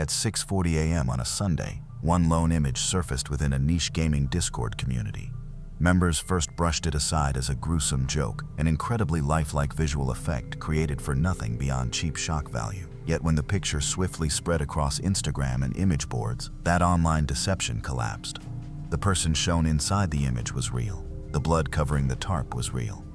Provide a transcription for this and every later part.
At 6:40 a.m. on a Sunday, one lone image surfaced within a niche gaming Discord community. Members first brushed it aside as a gruesome joke, an incredibly lifelike visual effect created for nothing beyond cheap shock value. Yet when the picture swiftly spread across Instagram and image boards, that online deception collapsed. The person shown inside the image was real. The blood covering the tarp was real.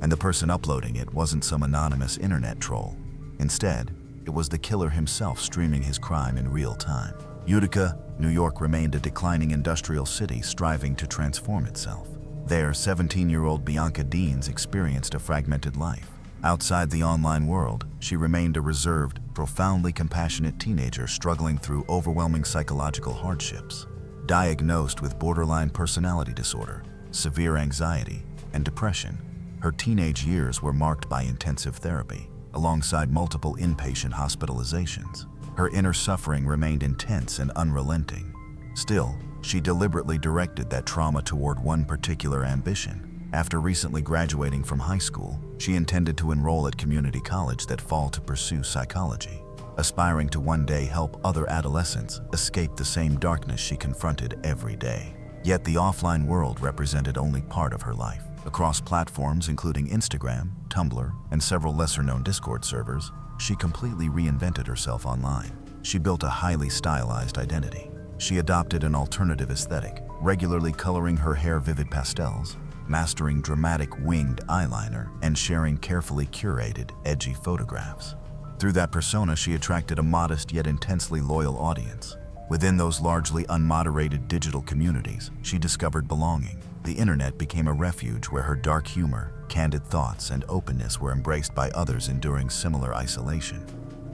And the person uploading it wasn't some anonymous internet troll. Instead, it was the killer himself streaming his crime in real time. Utica, New York remained a declining industrial city striving to transform itself. There, 17-year-old Bianca Deans experienced a fragmented life. Outside the online world, she remained a reserved, profoundly compassionate teenager struggling through overwhelming psychological hardships. Diagnosed with borderline personality disorder, severe anxiety, and depression, her teenage years were marked by intensive therapy, alongside multiple inpatient hospitalizations. Her inner suffering remained intense and unrelenting. Still, she deliberately directed that trauma toward one particular ambition. After recently graduating from high school, she intended to enroll at community college that fall to pursue psychology, aspiring to one day help other adolescents escape the same darkness she confronted every day. Yet the offline world represented only part of her life. Across platforms including Instagram, Tumblr, and several lesser-known Discord servers, she completely reinvented herself online. She built a highly stylized identity. She adopted an alternative aesthetic, regularly coloring her hair vivid pastels, mastering dramatic winged eyeliner, and sharing carefully curated, edgy photographs. Through that persona, she attracted a modest yet intensely loyal audience. Within those largely unmoderated digital communities, she discovered belonging. The internet became a refuge where her dark humor, candid thoughts, and openness were embraced by others enduring similar isolation.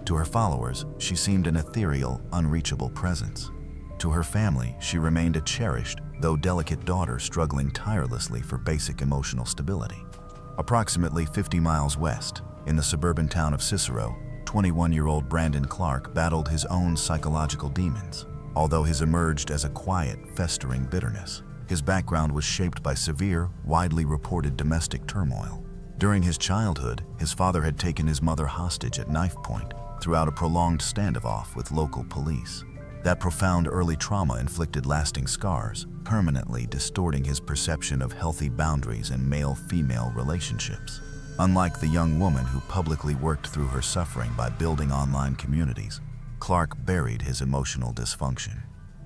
To her followers, she seemed an ethereal, unreachable presence. To her family, she remained a cherished, though delicate daughter struggling tirelessly for basic emotional stability. Approximately 50 miles west, in the suburban town of Cicero, 21-year-old Brandon Clark battled his own psychological demons. Although he emerged as a quiet, festering bitterness, his background was shaped by severe, widely reported domestic turmoil. During his childhood, his father had taken his mother hostage at knife point throughout a prolonged standoff with local police. That profound early trauma inflicted lasting scars, permanently distorting his perception of healthy boundaries in male-female relationships. Unlike the young woman who publicly worked through her suffering by building online communities, Clark buried his emotional dysfunction.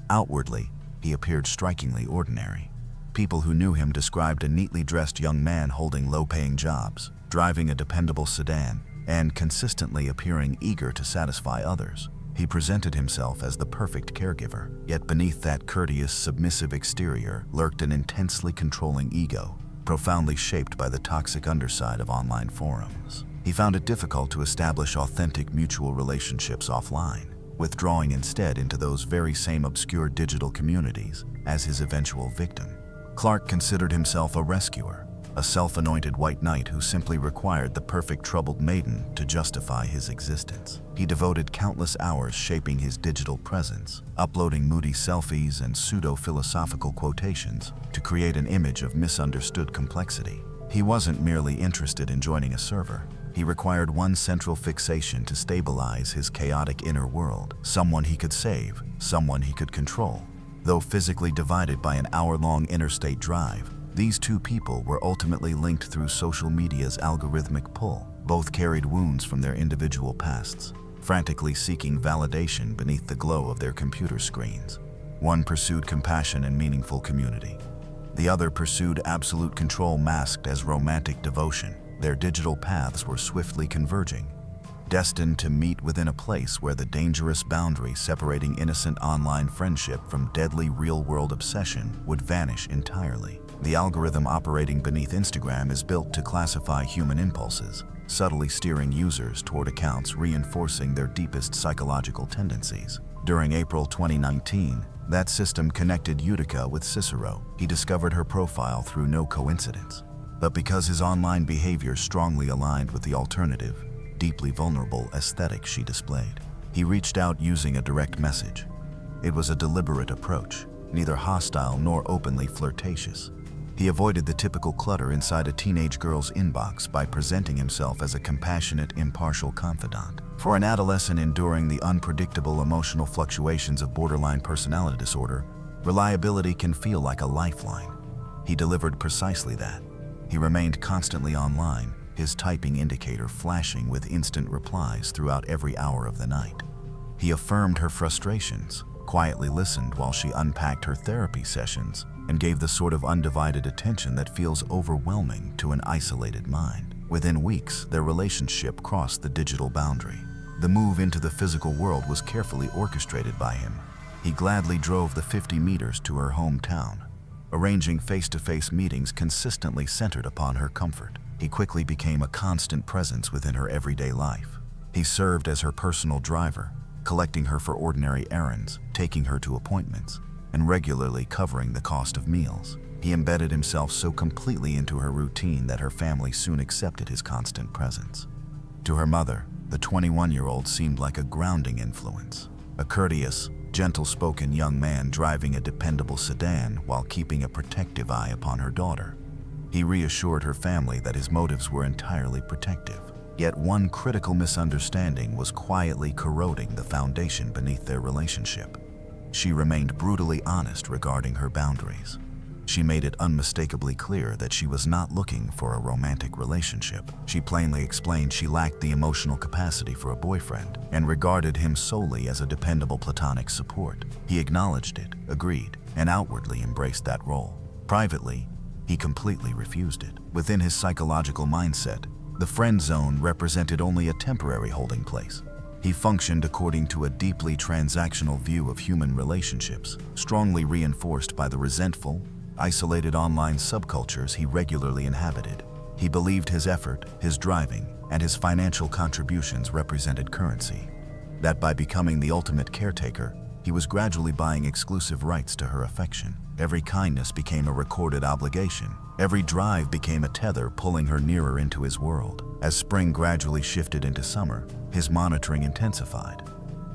Outwardly, he appeared strikingly ordinary. People who knew him described a neatly dressed young man holding low-paying jobs, driving a dependable sedan, and consistently appearing eager to satisfy others. He presented himself as the perfect caregiver, yet beneath that courteous, submissive exterior lurked an intensely controlling ego, profoundly shaped by the toxic underside of online forums. He found it difficult to establish authentic mutual relationships offline, withdrawing instead into those very same obscure digital communities as his eventual victim. Clark considered himself a rescuer, a self-anointed white knight who simply required the perfect troubled maiden to justify his existence. He devoted countless hours shaping his digital presence, uploading moody selfies and pseudo-philosophical quotations to create an image of misunderstood complexity. He wasn't merely interested in joining a server. He required one central fixation to stabilize his chaotic inner world, someone he could save, someone he could control. Though physically divided by an hour-long interstate drive, these two people were ultimately linked through social media's algorithmic pull. Both carried wounds from their individual pasts, frantically seeking validation beneath the glow of their computer screens. One pursued compassion and meaningful community. The other pursued absolute control masked as romantic devotion. Their digital paths were swiftly converging, destined to meet within a place where the dangerous boundary separating innocent online friendship from deadly real-world obsession would vanish entirely. The algorithm operating beneath Instagram is built to classify human impulses, subtly steering users toward accounts reinforcing their deepest psychological tendencies. During April 2019, that system connected Utica with Cicero. He discovered her profile through no coincidence. But because his online behavior strongly aligned with the alternative, deeply vulnerable aesthetic she displayed, he reached out using a direct message. It was a deliberate approach, neither hostile nor openly flirtatious. He avoided the typical clutter inside a teenage girl's inbox by presenting himself as a compassionate, impartial confidant. For an adolescent enduring the unpredictable emotional fluctuations of borderline personality disorder, reliability can feel like a lifeline. He delivered precisely that. He remained constantly online, his typing indicator flashing with instant replies throughout every hour of the night. He affirmed her frustrations, quietly listened while she unpacked her therapy sessions, and gave the sort of undivided attention that feels overwhelming to an isolated mind. Within weeks, their relationship crossed the digital boundary. The move into the physical world was carefully orchestrated by him. He gladly drove the 50 meters to her hometown, arranging face-to-face meetings consistently centered upon her comfort. He quickly became a constant presence within her everyday life. He served as her personal driver, collecting her for ordinary errands, taking her to appointments, and regularly covering the cost of meals. He embedded himself so completely into her routine that her family soon accepted his constant presence. To her mother, the 21-year-old seemed like a grounding influence, a courteous, gentle-spoken young man driving a dependable sedan while keeping a protective eye upon her daughter. He reassured her family that his motives were entirely protective. Yet one critical misunderstanding was quietly corroding the foundation beneath their relationship. She remained brutally honest regarding her boundaries. She made it unmistakably clear that she was not looking for a romantic relationship. She plainly explained she lacked the emotional capacity for a boyfriend and regarded him solely as a dependable platonic support. He acknowledged it, agreed, and outwardly embraced that role. Privately, he completely refused it. Within his psychological mindset, the friend zone represented only a temporary holding place. He functioned according to a deeply transactional view of human relationships, strongly reinforced by the resentful, isolated online subcultures he regularly inhabited. He believed his effort, his driving, and his financial contributions represented currency. That by becoming the ultimate caretaker, he was gradually buying exclusive rights to her affection. Every kindness became a recorded obligation. Every drive became a tether pulling her nearer into his world. As spring gradually shifted into summer, his monitoring intensified.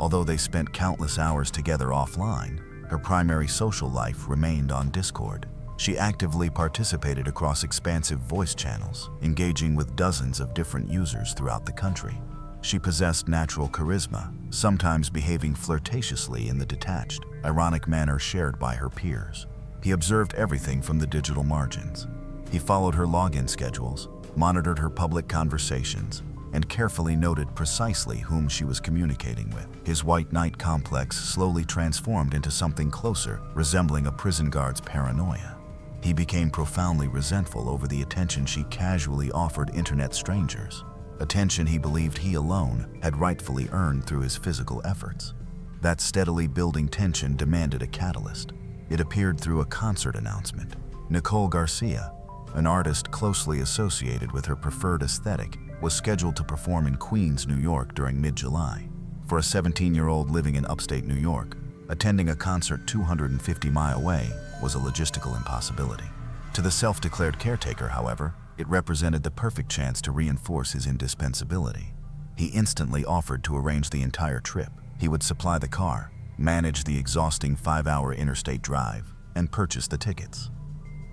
Although they spent countless hours together offline, her primary social life remained on Discord. She actively participated across expansive voice channels, engaging with dozens of different users throughout the country. She possessed natural charisma, sometimes behaving flirtatiously in the detached, ironic manner shared by her peers. He observed everything from the digital margins. He followed her login schedules, monitored her public conversations, and carefully noted precisely whom she was communicating with. His white knight complex slowly transformed into something closer, resembling a prison guard's paranoia. He became profoundly resentful over the attention she casually offered internet strangers, attention he believed he alone had rightfully earned through his physical efforts. That steadily building tension demanded a catalyst. It appeared through a concert announcement. Nicole Garcia, an artist closely associated with her preferred aesthetic, was scheduled to perform in Queens, New York during mid-July. For a 17-year-old living in upstate New York, attending a concert 250 miles away was a logistical impossibility. To the self-declared caretaker, however, it represented the perfect chance to reinforce his indispensability. He instantly offered to arrange the entire trip. He would supply the car, manage the exhausting 5-hour interstate drive, and purchase the tickets.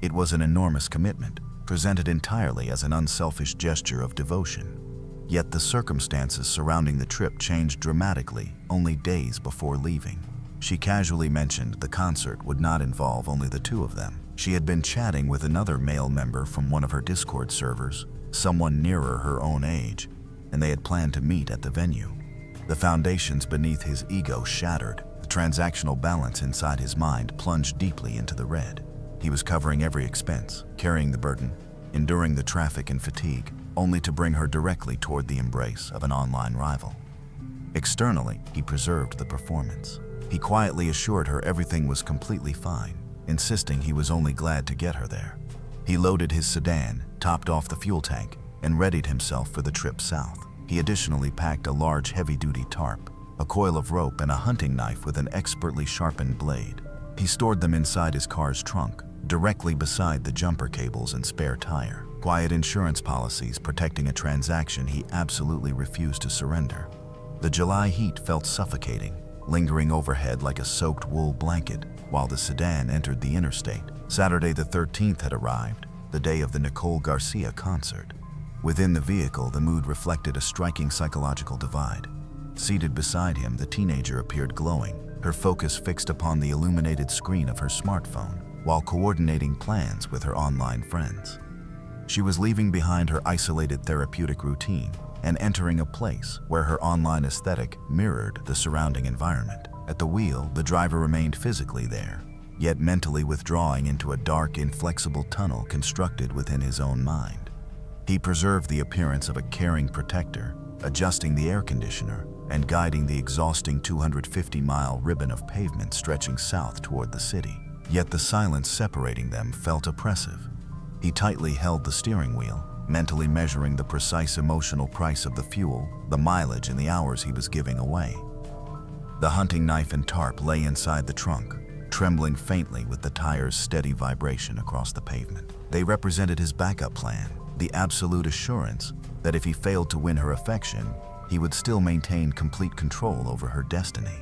It was an enormous commitment, presented entirely as an unselfish gesture of devotion. Yet the circumstances surrounding the trip changed dramatically only days before leaving. She casually mentioned the concert would not involve only the two of them. She had been chatting with another male member from one of her Discord servers, someone nearer her own age, and they had planned to meet at the venue. The foundations beneath his ego shattered. The transactional balance inside his mind plunged deeply into the red. He was covering every expense, carrying the burden, enduring the traffic and fatigue, only to bring her directly toward the embrace of an online rival. Externally, he preserved the performance. He quietly assured her everything was completely fine, insisting he was only glad to get her there. He loaded his sedan, topped off the fuel tank, and readied himself for the trip south. He additionally packed a large heavy-duty tarp, a coil of rope, and a hunting knife with an expertly sharpened blade. He stored them inside his car's trunk, directly beside the jumper cables and spare tire. Quiet insurance policies protecting a transaction he absolutely refused to surrender. The July heat felt suffocating, lingering overhead like a soaked wool blanket while the sedan entered the interstate. Saturday the 13th had arrived, the day of the Nicole Garcia concert. Within the vehicle, the mood reflected a striking psychological divide. Seated beside him, the teenager appeared glowing, her focus fixed upon the illuminated screen of her smartphone, while coordinating plans with her online friends. She was leaving behind her isolated therapeutic routine and entering a place where her online aesthetic mirrored the surrounding environment. At the wheel, the driver remained physically there, yet mentally withdrawing into a dark, inflexible tunnel constructed within his own mind. He preserved the appearance of a caring protector, adjusting the air conditioner and guiding the exhausting 250-mile ribbon of pavement stretching south toward the city. Yet the silence separating them felt oppressive. He tightly held the steering wheel, mentally measuring the precise emotional price of the fuel, the mileage, and the hours he was giving away. The hunting knife and tarp lay inside the trunk, trembling faintly with the tire's steady vibration across the pavement. They represented his backup plan, the absolute assurance that if he failed to win her affection, he would still maintain complete control over her destiny.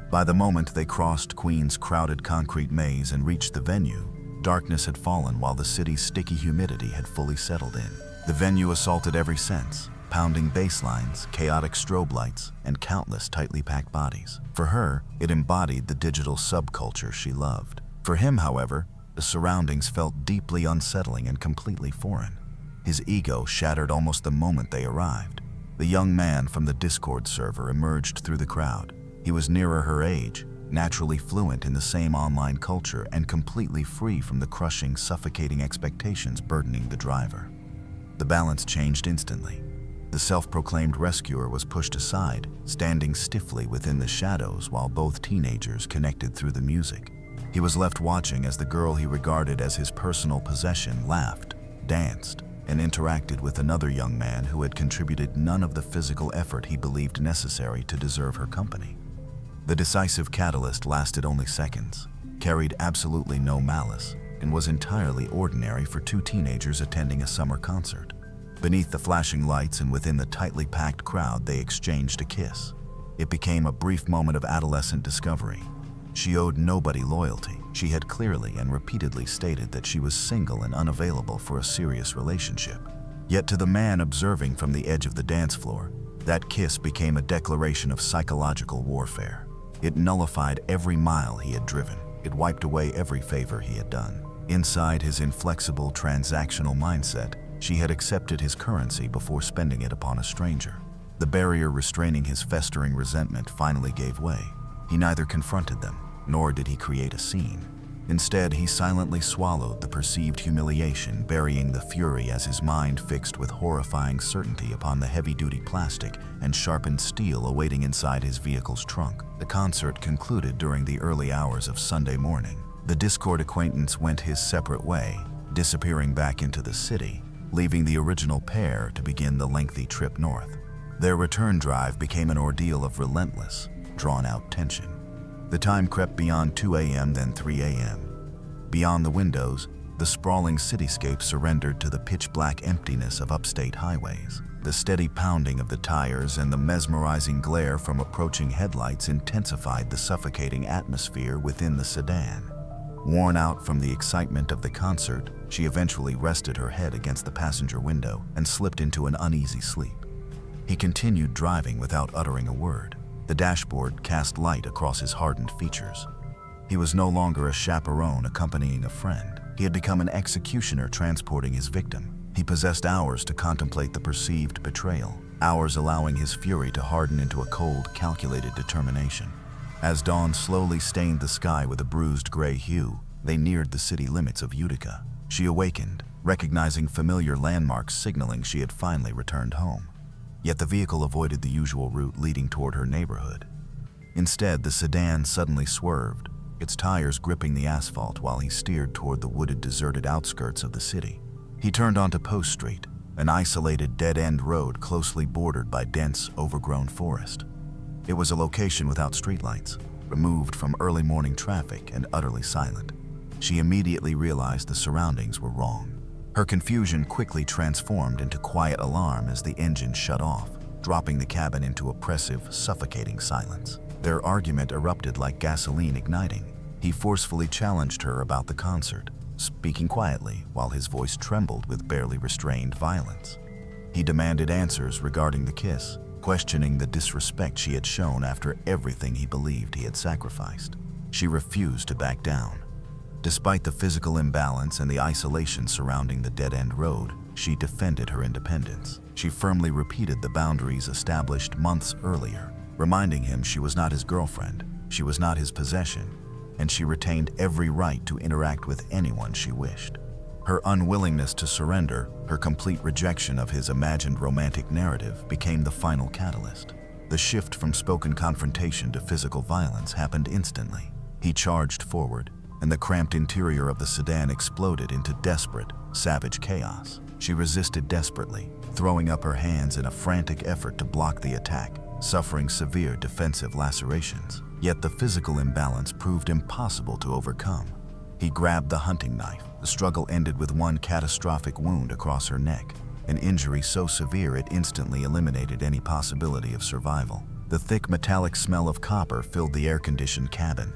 By the moment they crossed Queens' crowded concrete maze and reached the venue, darkness had fallen while the city's sticky humidity had fully settled in. The venue assaulted every sense, pounding bass lines, chaotic strobe lights, and countless tightly packed bodies. For her, it embodied the digital subculture she loved. For him, however, the surroundings felt deeply unsettling and completely foreign. His ego shattered almost the moment they arrived. The young man from the Discord server emerged through the crowd. He was nearer her age, naturally fluent in the same online culture, and completely free from the crushing, suffocating expectations burdening the driver. The balance changed instantly. The self-proclaimed rescuer was pushed aside, standing stiffly within the shadows while both teenagers connected through the music. He was left watching as the girl he regarded as his personal possession laughed, danced, and interacted with another young man who had contributed none of the physical effort he believed necessary to deserve her company. The decisive catalyst lasted only seconds, carried absolutely no malice, and was entirely ordinary for two teenagers attending a summer concert. Beneath the flashing lights and within the tightly packed crowd, they exchanged a kiss. It became a brief moment of adolescent discovery. She owed nobody loyalty. She had clearly and repeatedly stated that she was single and unavailable for a serious relationship. Yet to the man observing from the edge of the dance floor, that kiss became a declaration of psychological warfare. It nullified every mile he had driven. It wiped away every favor he had done. Inside his inflexible, transactional mindset, she had accepted his currency before spending it upon a stranger. The barrier restraining his festering resentment finally gave way. He neither confronted them, nor did he create a scene. Instead, he silently swallowed the perceived humiliation, burying the fury as his mind fixed with horrifying certainty upon the heavy-duty plastic and sharpened steel awaiting inside his vehicle's trunk. The concert concluded during the early hours of Sunday morning. The Discord acquaintance went his separate way, disappearing back into the city, leaving the original pair to begin the lengthy trip north. Their return drive became an ordeal of relentless, drawn-out tension. The time crept beyond 2 a.m., then 3 a.m. Beyond the windows, the sprawling cityscape surrendered to the pitch-black emptiness of upstate highways. The steady pounding of the tires and the mesmerizing glare from approaching headlights intensified the suffocating atmosphere within the sedan. Worn out from the excitement of the concert, she eventually rested her head against the passenger window and slipped into an uneasy sleep. He continued driving without uttering a word. The dashboard cast light across his hardened features. He was no longer a chaperone accompanying a friend. He had become an executioner transporting his victim. He possessed hours to contemplate the perceived betrayal, hours allowing his fury to harden into a cold, calculated determination. As dawn slowly stained the sky with a bruised gray hue, they neared the city limits of Utica. She awakened, recognizing familiar landmarks signaling she had finally returned home. Yet the vehicle avoided the usual route leading toward her neighborhood. Instead, the sedan suddenly swerved, its tires gripping the asphalt while he steered toward the wooded, deserted outskirts of the city. He turned onto Post Street, an isolated, dead-end road closely bordered by dense, overgrown forest. It was a location without streetlights, removed from early morning traffic and utterly silent. She immediately realized the surroundings were wrong. Her confusion quickly transformed into quiet alarm as the engine shut off, dropping the cabin into oppressive, suffocating silence. Their argument erupted like gasoline igniting. He forcefully challenged her about the concert, speaking quietly while his voice trembled with barely restrained violence. He demanded answers regarding the kiss, questioning the disrespect she had shown after everything he believed he had sacrificed. She refused to back down. Despite the physical imbalance and the isolation surrounding the dead-end road, she defended her independence. She firmly repeated the boundaries established months earlier, reminding him she was not his girlfriend, she was not his possession, and she retained every right to interact with anyone she wished. Her unwillingness to surrender, her complete rejection of his imagined romantic narrative, became the final catalyst. The shift from spoken confrontation to physical violence happened instantly. He charged forward, and the cramped interior of the sedan exploded into desperate, savage chaos. She resisted desperately, throwing up her hands in a frantic effort to block the attack, suffering severe defensive lacerations. Yet the physical imbalance proved impossible to overcome. He grabbed the hunting knife. The struggle ended with one catastrophic wound across her neck, an injury so severe it instantly eliminated any possibility of survival. The thick metallic smell of copper filled the air-conditioned cabin.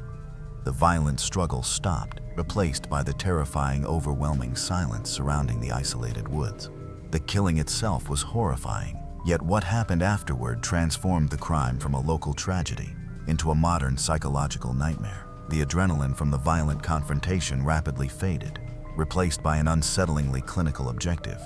The violent struggle stopped, replaced by the terrifying, overwhelming silence surrounding the isolated woods. The killing itself was horrifying, yet what happened afterward transformed the crime from a local tragedy into a modern psychological nightmare. The adrenaline from the violent confrontation rapidly faded, replaced by an unsettlingly clinical objective.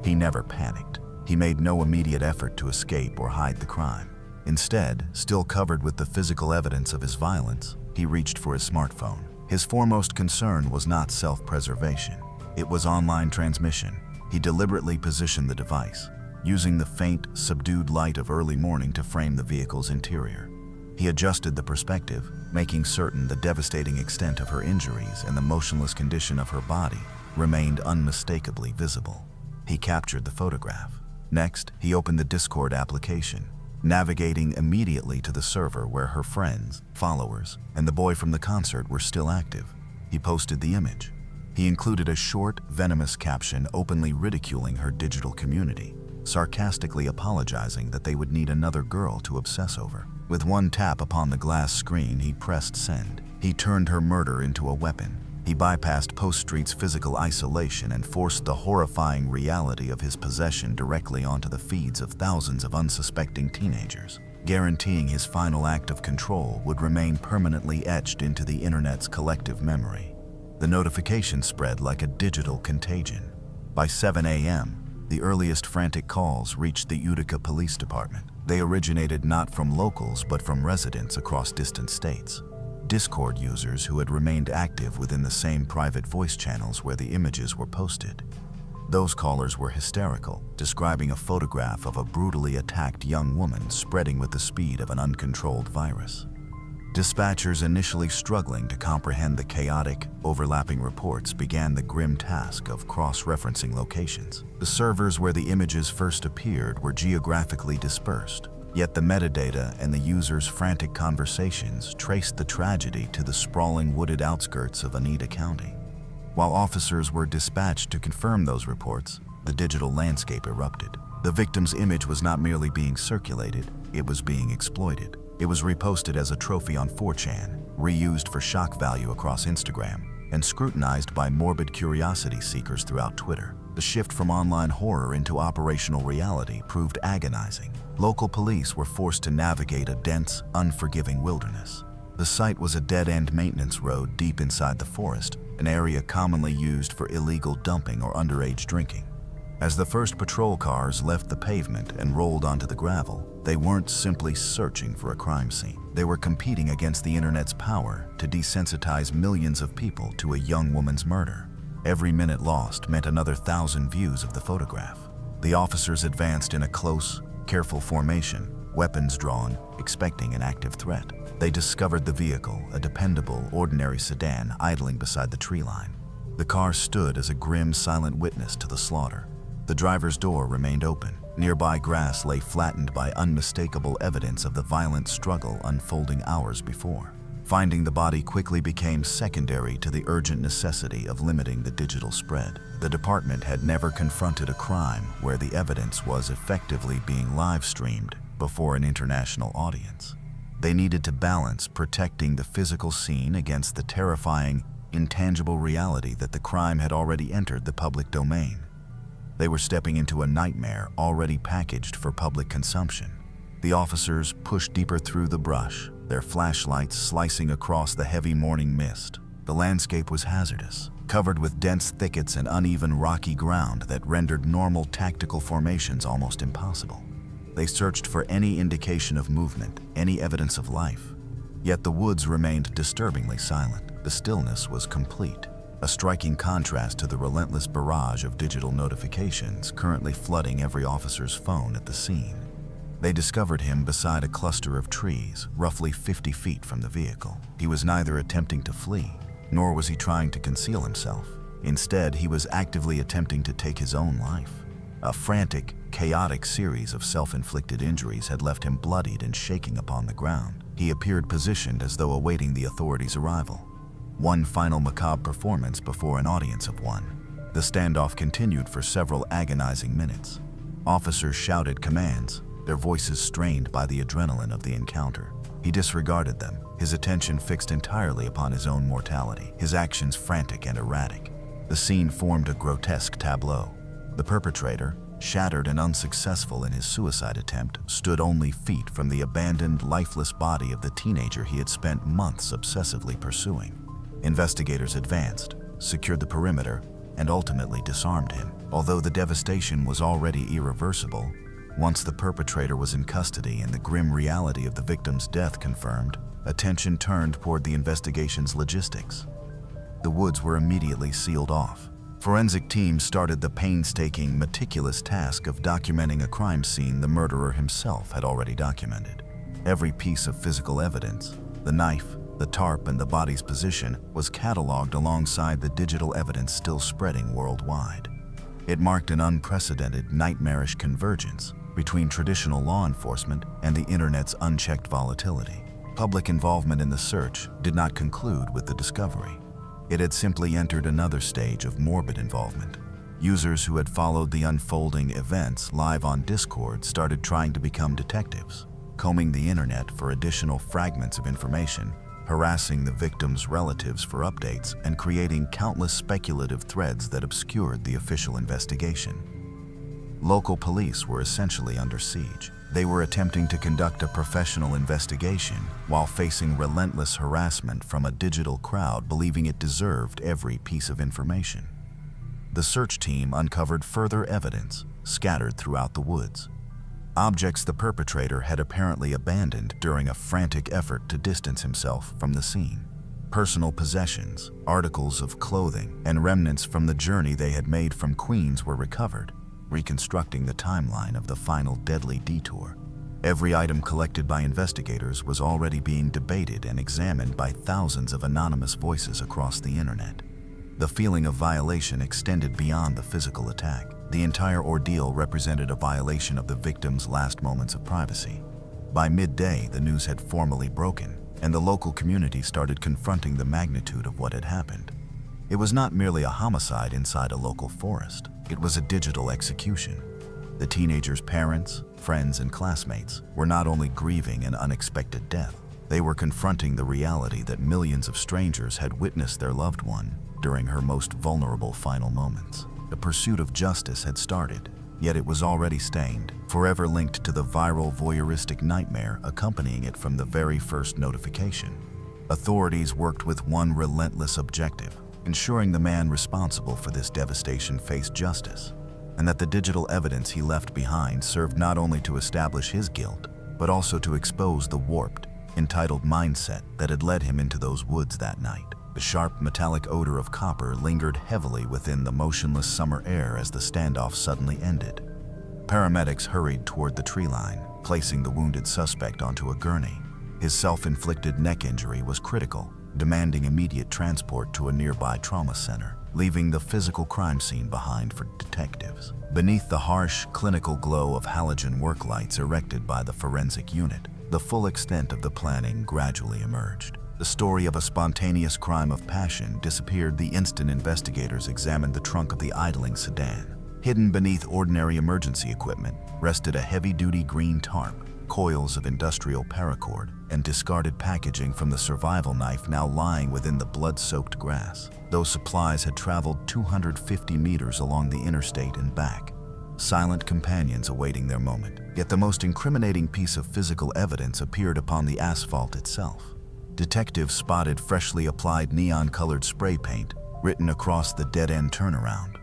He never panicked. He made no immediate effort to escape or hide the crime. Instead, still covered with the physical evidence of his violence, he reached for his smartphone. His foremost concern was not self-preservation. It was online transmission. He deliberately positioned the device, using the faint, subdued light of early morning to frame the vehicle's interior. He adjusted the perspective, making certain the devastating extent of her injuries and the motionless condition of her body remained unmistakably visible. He captured the photograph. Next, he opened the Discord application, navigating immediately to the server where her friends, followers, and the boy from the concert were still active. He posted the image. He included a short, venomous caption openly ridiculing her digital community, sarcastically apologizing that they would need another girl to obsess over. With one tap upon the glass screen, he pressed send. He turned her murder into a weapon. He bypassed Post Street's physical isolation and forced the horrifying reality of his possession directly onto the feeds of thousands of unsuspecting teenagers, guaranteeing his final act of control would remain permanently etched into the internet's collective memory. The notification spread like a digital contagion. By 7 a.m., the earliest frantic calls reached the Utica Police Department. They originated not from locals but from residents across distant states. Discord users who had remained active within the same private voice channels where the images were posted. Those callers were hysterical, describing a photograph of a brutally attacked young woman spreading with the speed of an uncontrolled virus. Dispatchers initially struggling to comprehend the chaotic, overlapping reports began the grim task of cross-referencing locations. The servers where the images first appeared were geographically dispersed, yet the metadata and the users' frantic conversations traced the tragedy to the sprawling wooded outskirts of Oneida County. While officers were dispatched to confirm those reports, the digital landscape erupted. The victim's image was not merely being circulated, it was being exploited. It was reposted as a trophy on 4chan, reused for shock value across Instagram, and scrutinized by morbid curiosity seekers throughout Twitter. The shift from online horror into operational reality proved agonizing. Local police were forced to navigate a dense, unforgiving wilderness. The site was a dead-end maintenance road deep inside the forest, an area commonly used for illegal dumping or underage drinking. As the first patrol cars left the pavement and rolled onto the gravel, they weren't simply searching for a crime scene. They were competing against the internet's power to desensitize millions of people to a young woman's murder. Every minute lost meant another 1,000 views of the photograph. The officers advanced in a close, careful formation, weapons drawn, expecting an active threat. They discovered the vehicle, a dependable, ordinary sedan idling beside the tree line. The car stood as a grim, silent witness to the slaughter. The driver's door remained open. Nearby grass lay flattened by unmistakable evidence of the violent struggle unfolding hours before. Finding the body quickly became secondary to the urgent necessity of limiting the digital spread. The department had never confronted a crime where the evidence was effectively being live-streamed before an international audience. They needed to balance protecting the physical scene against the terrifying, intangible reality that the crime had already entered the public domain. They were stepping into a nightmare already packaged for public consumption. The officers pushed deeper through the brush, their flashlights slicing across the heavy morning mist. The landscape was hazardous, covered with dense thickets and uneven rocky ground that rendered normal tactical formations almost impossible. They searched for any indication of movement, any evidence of life. Yet the woods remained disturbingly silent. The stillness was complete, a striking contrast to the relentless barrage of digital notifications currently flooding every officer's phone at the scene. They discovered him beside a cluster of trees, roughly 50 feet from the vehicle. He was neither attempting to flee, nor was he trying to conceal himself. Instead, he was actively attempting to take his own life. A frantic, chaotic series of self-inflicted injuries had left him bloodied and shaking upon the ground. He appeared positioned as though awaiting the authorities' arrival. One final macabre performance before an audience of one. The standoff continued for several agonizing minutes. Officers shouted commands, their voices strained by the adrenaline of the encounter. He disregarded them, his attention fixed entirely upon his own mortality, his actions frantic and erratic. The scene formed a grotesque tableau. The perpetrator, shattered and unsuccessful in his suicide attempt, stood only feet from the abandoned, lifeless body of the teenager he had spent months obsessively pursuing. Investigators advanced, secured the perimeter, and ultimately disarmed him. Although the devastation was already irreversible, once the perpetrator was in custody and the grim reality of the victim's death confirmed, attention turned toward the investigation's logistics. The woods were immediately sealed off. Forensic teams started the painstaking, meticulous task of documenting a crime scene the murderer himself had already documented. Every piece of physical evidence, the knife, the tarp, and the body's position, was cataloged alongside the digital evidence still spreading worldwide. It marked an unprecedented, nightmarish convergence between traditional law enforcement and the internet's unchecked volatility. Public involvement in the search did not conclude with the discovery. It had simply entered another stage of morbid involvement. Users who had followed the unfolding events live on Discord started trying to become detectives, combing the internet for additional fragments of information, harassing the victims' relatives for updates, and creating countless speculative threads that obscured the official investigation. Local police were essentially under siege. They were attempting to conduct a professional investigation while facing relentless harassment from a digital crowd believing it deserved every piece of information. The search team uncovered further evidence scattered throughout the woods. Objects the perpetrator had apparently abandoned during a frantic effort to distance himself from the scene. Personal possessions, articles of clothing, and remnants from the journey they had made from Queens were recovered, reconstructing the timeline of the final deadly detour. Every item collected by investigators was already being debated and examined by thousands of anonymous voices across the internet. The feeling of violation extended beyond the physical attack. The entire ordeal represented a violation of the victim's last moments of privacy. By midday, the news had formally broken, and the local community started confronting the magnitude of what had happened. It was not merely a homicide inside a local forest. It was a digital execution. The teenager's parents, friends, and classmates were not only grieving an unexpected death, they were confronting the reality that millions of strangers had witnessed their loved one during her most vulnerable final moments. The pursuit of justice had started, yet it was already stained, forever linked to the viral voyeuristic nightmare accompanying it from the very first notification. Authorities worked with one relentless objective: ensuring the man responsible for this devastation faced justice, and that the digital evidence he left behind served not only to establish his guilt, but also to expose the warped, entitled mindset that had led him into those woods that night. The sharp, metallic odor of copper lingered heavily within the motionless summer air as the standoff suddenly ended. Paramedics hurried toward the tree line, placing the wounded suspect onto a gurney. His self-inflicted neck injury was critical, demanding immediate transport to a nearby trauma center, leaving the physical crime scene behind for detectives. Beneath the harsh, clinical glow of halogen work lights erected by the forensic unit, the full extent of the planning gradually emerged. The story of a spontaneous crime of passion disappeared the instant investigators examined the trunk of the idling sedan. Hidden beneath ordinary emergency equipment rested a heavy-duty green tarp, coils of industrial paracord, and discarded packaging from the survival knife now lying within the blood-soaked grass. Those supplies had traveled 250 meters along the interstate and back, silent companions awaiting their moment. Yet the most incriminating piece of physical evidence appeared upon the asphalt itself. Detectives spotted freshly applied neon-colored spray paint written across the dead-end turnaround.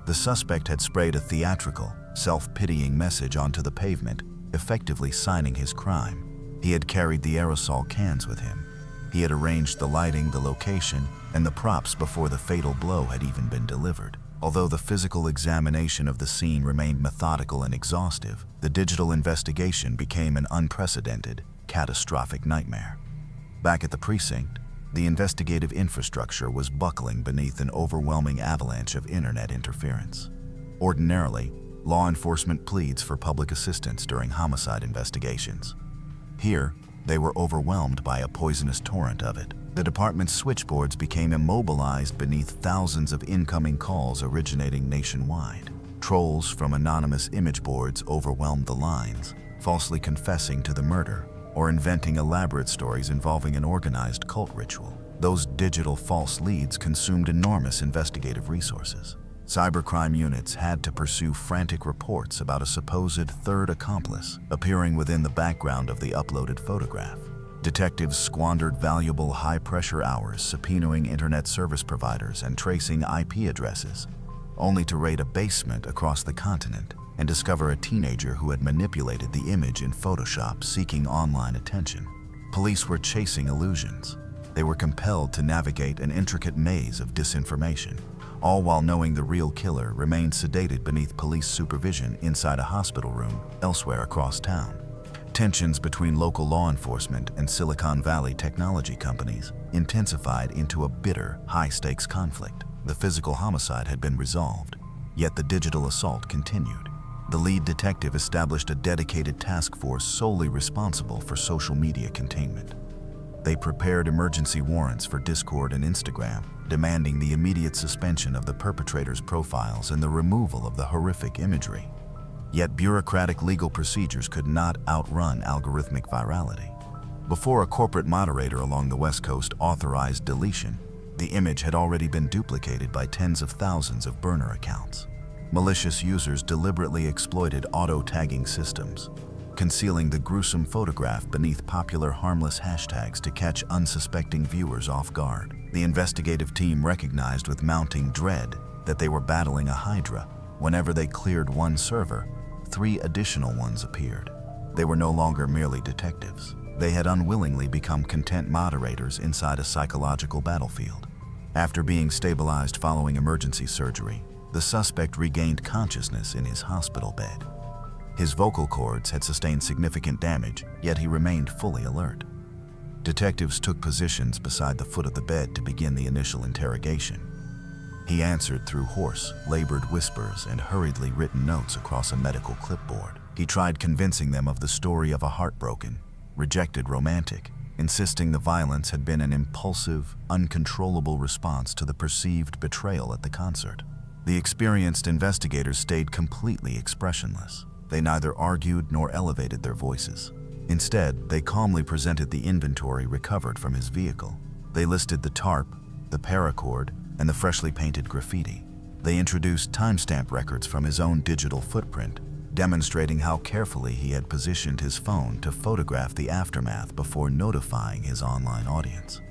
The suspect had sprayed a theatrical, self-pitying message onto the pavement, effectively signing his crime. He had carried the aerosol cans with him. He had arranged the lighting, the location, and the props before the fatal blow had even been delivered. Although the physical examination of the scene remained methodical and exhaustive, the digital investigation became an unprecedented, catastrophic nightmare. Back at the precinct, the investigative infrastructure was buckling beneath an overwhelming avalanche of internet interference. Ordinarily, law enforcement pleads for public assistance during homicide investigations. Here, they were overwhelmed by a poisonous torrent of it. The department's switchboards became immobilized beneath thousands of incoming calls originating nationwide. Trolls from anonymous image boards overwhelmed the lines, falsely confessing to the murder or inventing elaborate stories involving an organized cult ritual. Those digital false leads consumed enormous investigative resources. Cybercrime units had to pursue frantic reports about a supposed third accomplice appearing within the background of the uploaded photograph. Detectives squandered valuable high-pressure hours subpoenaing internet service providers and tracing IP addresses, only to raid a basement across the continent and discover a teenager who had manipulated the image in Photoshop seeking online attention. Police were chasing illusions. They were compelled to navigate an intricate maze of disinformation, all while knowing the real killer remained sedated beneath police supervision inside a hospital room elsewhere across town. Tensions between local law enforcement and Silicon Valley technology companies intensified into a bitter, high-stakes conflict. The physical homicide had been resolved, yet the digital assault continued. The lead detective established a dedicated task force solely responsible for social media containment. They prepared emergency warrants for Discord and Instagram, demanding the immediate suspension of the perpetrators' profiles and the removal of the horrific imagery. Yet bureaucratic legal procedures could not outrun algorithmic virality. Before a corporate moderator along the West Coast authorized deletion, the image had already been duplicated by tens of thousands of burner accounts. Malicious users deliberately exploited auto-tagging systems, concealing the gruesome photograph beneath popular harmless hashtags to catch unsuspecting viewers off guard. The investigative team recognized with mounting dread that they were battling a hydra. Whenever they cleared one server, 3 additional ones appeared. They were no longer merely detectives. They had unwillingly become content moderators inside a psychological battlefield. After being stabilized following emergency surgery, the suspect regained consciousness in his hospital bed. His vocal cords had sustained significant damage, yet he remained fully alert. Detectives took positions beside the foot of the bed to begin the initial interrogation. He answered through hoarse, labored whispers and hurriedly written notes across a medical clipboard. He tried convincing them of the story of a heartbroken, rejected romantic, insisting the violence had been an impulsive, uncontrollable response to the perceived betrayal at the concert. The experienced investigators stayed completely expressionless. They neither argued nor elevated their voices. Instead, they calmly presented the inventory recovered from his vehicle. They listed the tarp, the paracord, and the freshly painted graffiti. They introduced timestamp records from his own digital footprint, demonstrating how carefully he had positioned his phone to photograph the aftermath before notifying his online audience.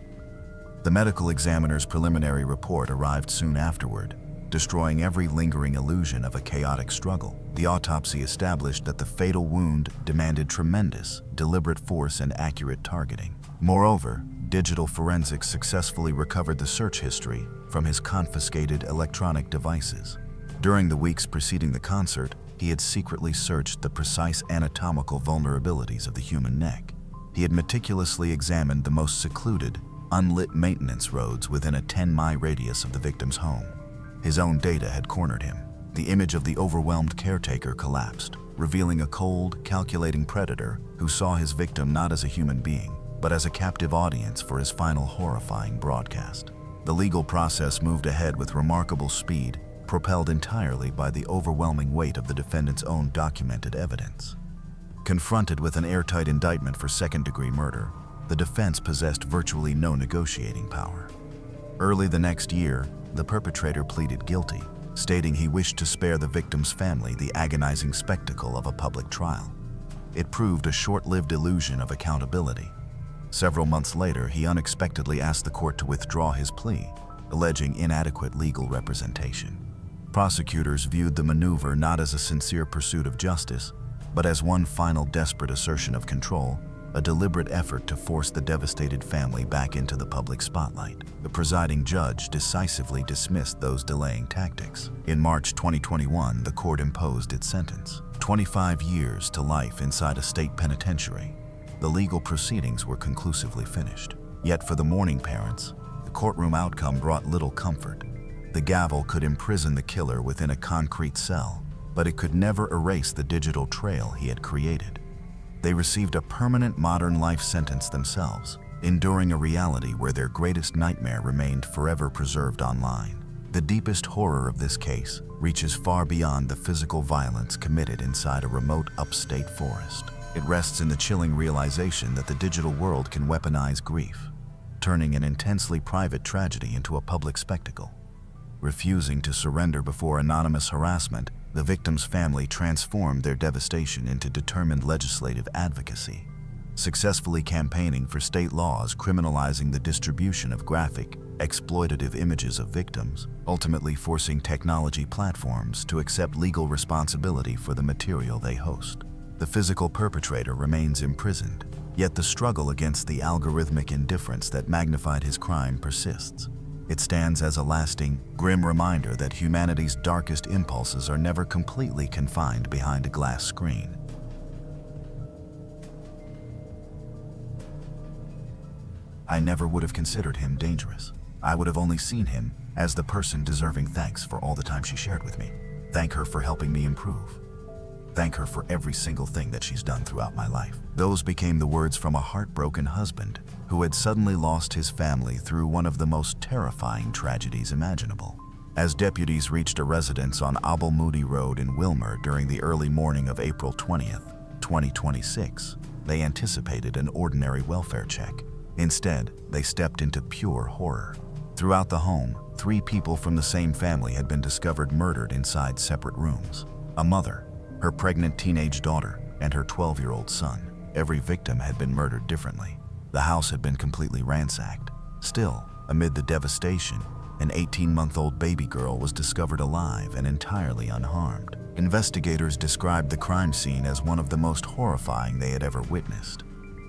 The medical examiner's preliminary report arrived soon afterward, destroying every lingering illusion of a chaotic struggle. The autopsy established that the fatal wound demanded tremendous, deliberate force and accurate targeting. Moreover, digital forensics successfully recovered the search history from his confiscated electronic devices. During the weeks preceding the concert, he had secretly searched the precise anatomical vulnerabilities of the human neck. He had meticulously examined the most secluded, unlit maintenance roads within a 10-mile radius of the victim's home. His own data had cornered him. The image of the overwhelmed caretaker collapsed, revealing a cold, calculating predator who saw his victim not as a human being, but as a captive audience for his final horrifying broadcast. The legal process moved ahead with remarkable speed, propelled entirely by the overwhelming weight of the defendant's own documented evidence. Confronted with an airtight indictment for second-degree murder, the defense possessed virtually no negotiating power. Early the next year, the perpetrator pleaded guilty, stating he wished to spare the victim's family the agonizing spectacle of a public trial. it proved a short-lived illusion of accountability. Several months later, he unexpectedly asked the court to withdraw his plea, alleging inadequate legal representation. Prosecutors viewed the maneuver not as a sincere pursuit of justice, but as one final desperate assertion of control, a deliberate effort to force the devastated family back into the public spotlight. The presiding judge decisively dismissed those delaying tactics. In March 2021, the court imposed its sentence: 25 years to life inside a state penitentiary. The legal proceedings were conclusively finished. Yet for the mourning parents, the courtroom outcome brought little comfort. The gavel could imprison the killer within a concrete cell, but it could never erase the digital trail he had created. They received a permanent modern life sentence themselves, enduring a reality where their greatest nightmare remained forever preserved online. The deepest horror of this case reaches far beyond the physical violence committed inside a remote upstate forest. It rests in the chilling realization that the digital world can weaponize grief, turning an intensely private tragedy into a public spectacle. Refusing to surrender before anonymous harassment, the victim's family transformed their devastation into determined legislative advocacy, successfully campaigning for state laws criminalizing the distribution of graphic, exploitative images of victims, ultimately forcing technology platforms to accept legal responsibility for the material they host. The physical perpetrator remains imprisoned, yet the struggle against the algorithmic indifference that magnified his crime persists. It stands as a lasting, grim reminder that humanity's darkest impulses are never completely confined behind a glass screen. I never would have considered him dangerous. I would have only seen him as the person deserving thanks for all the time she shared with me. Thank her for helping me improve. Thank her for every single thing that she's done throughout my life. Those became the words from a heartbroken husband who had suddenly lost his family through one of the most terrifying tragedies imaginable. As deputies reached a residence on Abel Moody Road in Wilmer during the early morning of April 20th, 2026, they anticipated an ordinary welfare check. Instead, they stepped into pure horror. Throughout the home, 3 people from the same family had been discovered murdered inside separate rooms. A mother, her pregnant teenage daughter, and her 12-year-old son. Every victim had been murdered differently. The house had been completely ransacked. Still, amid the devastation, an 18-month-old baby girl was discovered alive and entirely unharmed. Investigators described the crime scene as one of the most horrifying they had ever witnessed.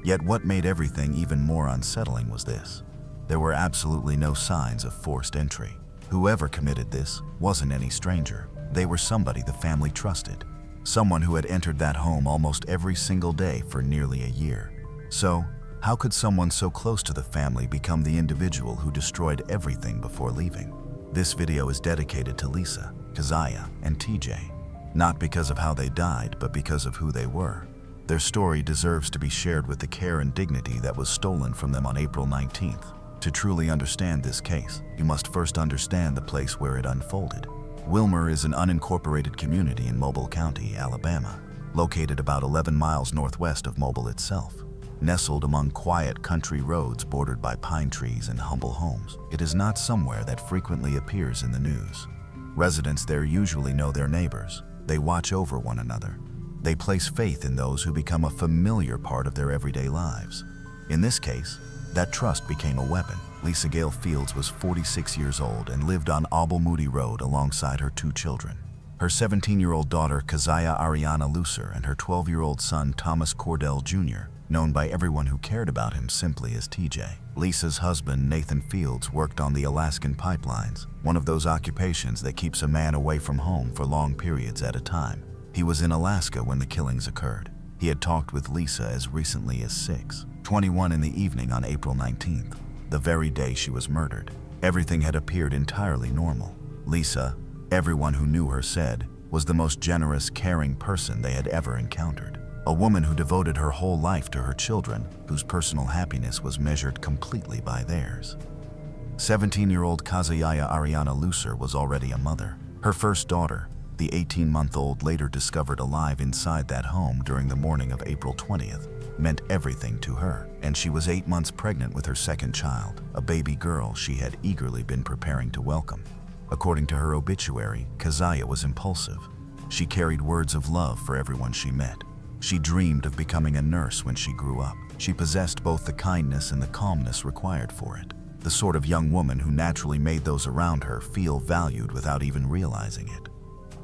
Yet what made everything even more unsettling was this: there were absolutely no signs of forced entry. Whoever committed this wasn't any stranger. They were somebody the family trusted. Someone who had entered that home almost every single day for nearly a year. So, how could someone so close to the family become the individual who destroyed everything before leaving? This video is dedicated to Lisa, Keziah, and TJ. Not because of how they died, but because of who they were. Their story deserves to be shared with the care and dignity that was stolen from them on April 19th. To truly understand this case, you must first understand the place where it unfolded. Wilmer is an unincorporated community in Mobile County, Alabama, located about 11 miles northwest of Mobile itself. Nestled among quiet country roads bordered by pine trees and humble homes, it is not somewhere that frequently appears in the news. Residents there usually know their neighbors. They watch over one another. They place faith in those who become a familiar part of their everyday lives. In this case, that trust became a weapon. Lisa Gale Fields was 46 years old and lived on Abel Moody Road alongside her 2 children. Her 17-year-old daughter, Keziah Ariana Lucer, and her 12-year-old son, Thomas Cordell Jr., known by everyone who cared about him simply as TJ. Lisa's husband, Nathan Fields, worked on the Alaskan pipelines, one of those occupations that keeps a man away from home for long periods at a time. He was in Alaska when the killings occurred. He had talked with Lisa as recently as 6:21 in the evening on April 19th, the very day she was murdered. Everything had appeared entirely normal. Lisa, everyone who knew her said, was the most generous, caring person they had ever encountered. A woman who devoted her whole life to her children, whose personal happiness was measured completely by theirs. 17-year-old Keziah Ariana Lucer was already a mother. Her first daughter, the 18-month-old later discovered alive inside that home during the morning of April 20th, meant everything to her, and she was 8 months pregnant with her second child, a baby girl she had eagerly been preparing to welcome. According to her obituary, Keziah was impulsive. She carried words of love for everyone she met. She dreamed of becoming a nurse when she grew up. She possessed both the kindness and the calmness required for it. The sort of young woman who naturally made those around her feel valued without even realizing it.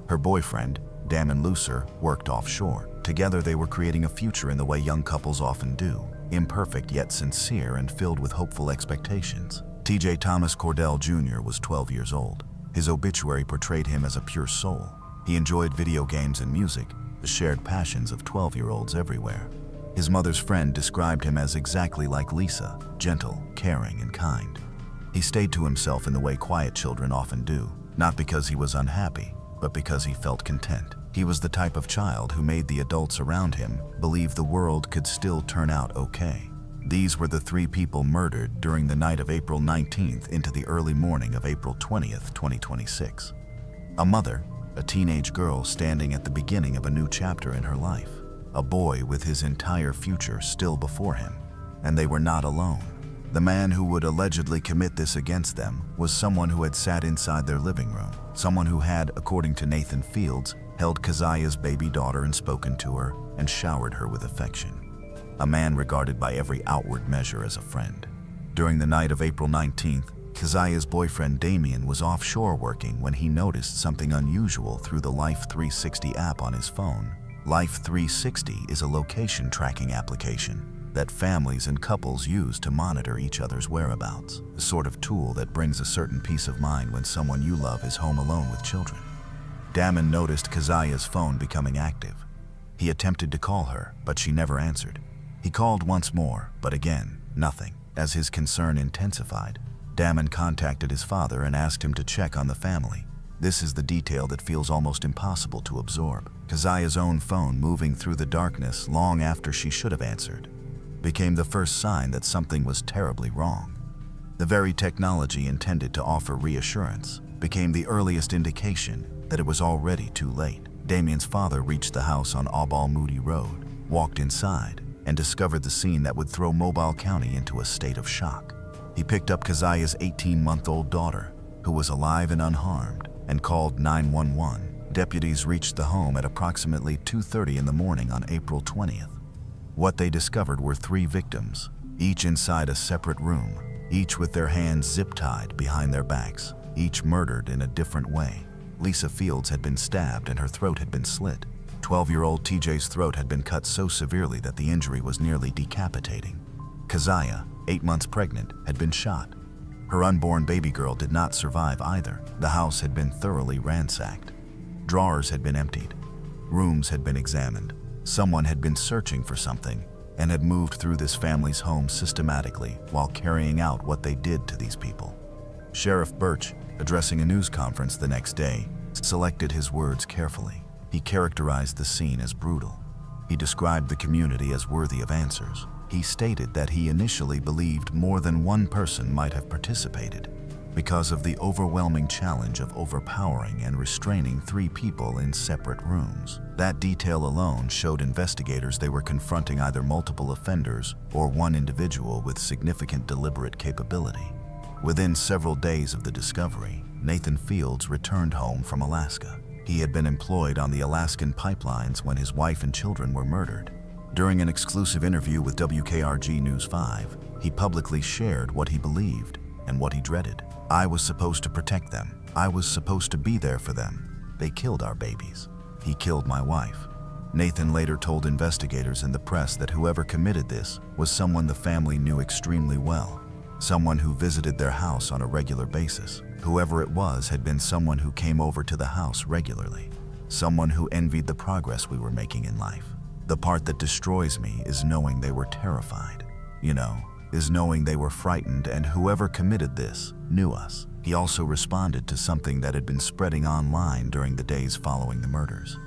Her boyfriend, Damon Lucer, worked offshore. Together they were creating a future in the way young couples often do, imperfect yet sincere and filled with hopeful expectations. T.J. Thomas Cordell Jr. was 12 years old. His obituary portrayed him as a pure soul. He enjoyed video games and music, the shared passions of 12-year-olds everywhere. His mother's friend described him as exactly like Lisa, gentle, caring, and kind. He stayed to himself in the way quiet children often do, not because he was unhappy, but because he felt content. He was the type of child who made the adults around him believe the world could still turn out okay. These were the 3 people murdered during the night of April 19th into the early morning of April 20th, 2026. A mother, a teenage girl standing at the beginning of a new chapter in her life, a boy with his entire future still before him, and they were not alone. The man who would allegedly commit this against them was someone who had sat inside their living room, someone who had, according to Nathan Fields, held Keziah's baby daughter and spoken to her and showered her with affection. A man regarded by every outward measure as a friend. During the night of April 19th, Keziah's boyfriend Damien was offshore working when he noticed something unusual through the Life 360 app on his phone. Life 360 is a location tracking application that families and couples use to monitor each other's whereabouts, the sort of tool that brings a certain peace of mind when someone you love is home alone with children. Damon noticed Keziah's phone becoming active. He attempted to call her, but she never answered. He called once more, but again, nothing. As his concern intensified, Damon contacted his father and asked him to check on the family. This is the detail that feels almost impossible to absorb. Keziah's own phone moving through the darkness long after she should have answered became the first sign that something was terribly wrong. The very technology intended to offer reassurance became the earliest indication that it was already too late. Damien's father reached the house on Aubal Moody Road, walked inside, and discovered the scene that would throw Mobile County into a state of shock. He picked up Keziah's 18-month-old daughter, who was alive and unharmed, and called 911. Deputies reached the home at approximately 2:30 in the morning on April 20th. What they discovered were 3 victims, each inside a separate room, each with their hands zip-tied behind their backs, each murdered in a different way. Lisa Fields had been stabbed and her throat had been slit. 12-year-old TJ's throat had been cut so severely that the injury was nearly decapitating. Keziah, 8 months pregnant, had been shot. Her unborn baby girl did not survive either. The house had been thoroughly ransacked. Drawers had been emptied. Rooms had been examined. Someone had been searching for something and had moved through this family's home systematically while carrying out what they did to these people. Sheriff Birch, addressing a news conference the next day, selected his words carefully. He characterized the scene as brutal. He described the community as worthy of answers. He stated that he initially believed more than one person might have participated because of the overwhelming challenge of overpowering and restraining 3 people in separate rooms. That detail alone showed investigators they were confronting either multiple offenders or one individual with significant deliberate capability. Within several days of the discovery, Nathan Fields returned home from Alaska. He had been employed on the Alaskan pipelines when his wife and children were murdered. During an exclusive interview with WKRG News 5, he publicly shared what he believed and what he dreaded. "I was supposed to protect them. I was supposed to be there for them. They killed our babies. He killed my wife." Nathan later told investigators and the press that whoever committed this was someone the family knew extremely well, someone who visited their house on a regular basis. Whoever it was had been someone who came over to the house regularly, someone who envied the progress we were making in life. "The part that destroys me is knowing they were terrified. Is knowing they were frightened, and whoever committed this knew us." He also responded to something that had been spreading online during the days following the murders.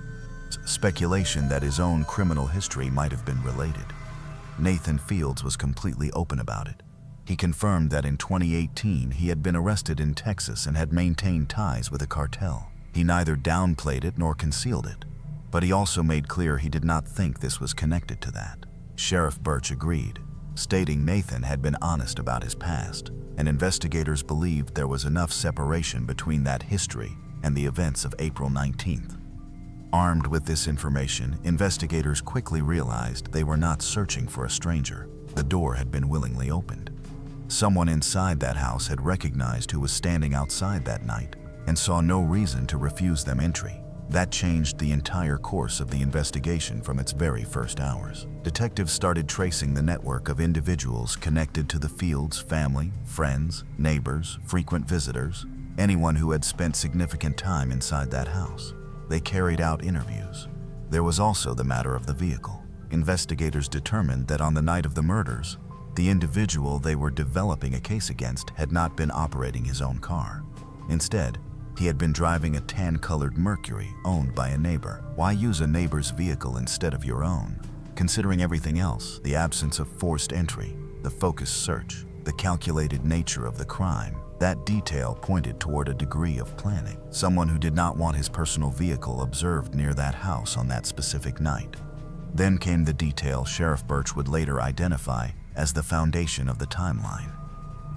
Speculation that his own criminal history might have been related. Nathan Fields was completely open about it. He confirmed that in 2018 he had been arrested in Texas and had maintained ties with a cartel. He neither downplayed it nor concealed it, but he also made clear he did not think this was connected to that. Sheriff Birch agreed, stating Nathan had been honest about his past, and investigators believed there was enough separation between that history and the events of April 19th. Armed with this information, investigators quickly realized they were not searching for a stranger. The door had been willingly opened. Someone inside that house had recognized who was standing outside that night and saw no reason to refuse them entry. That changed the entire course of the investigation from its very first hours. Detectives started tracing the network of individuals connected to the Fields family, friends, neighbors, frequent visitors, anyone who had spent significant time inside that house. They carried out interviews. There was also the matter of the vehicle. Investigators determined that on the night of the murders, the individual they were developing a case against had not been operating his own car. Instead, he had been driving a tan-colored Mercury owned by a neighbor. Why use a neighbor's vehicle instead of your own? Considering everything else, the absence of forced entry, the focused search, the calculated nature of the crime, that detail pointed toward a degree of planning. Someone who did not want his personal vehicle observed near that house on that specific night. Then came the detail Sheriff Birch would later identify as the foundation of the timeline.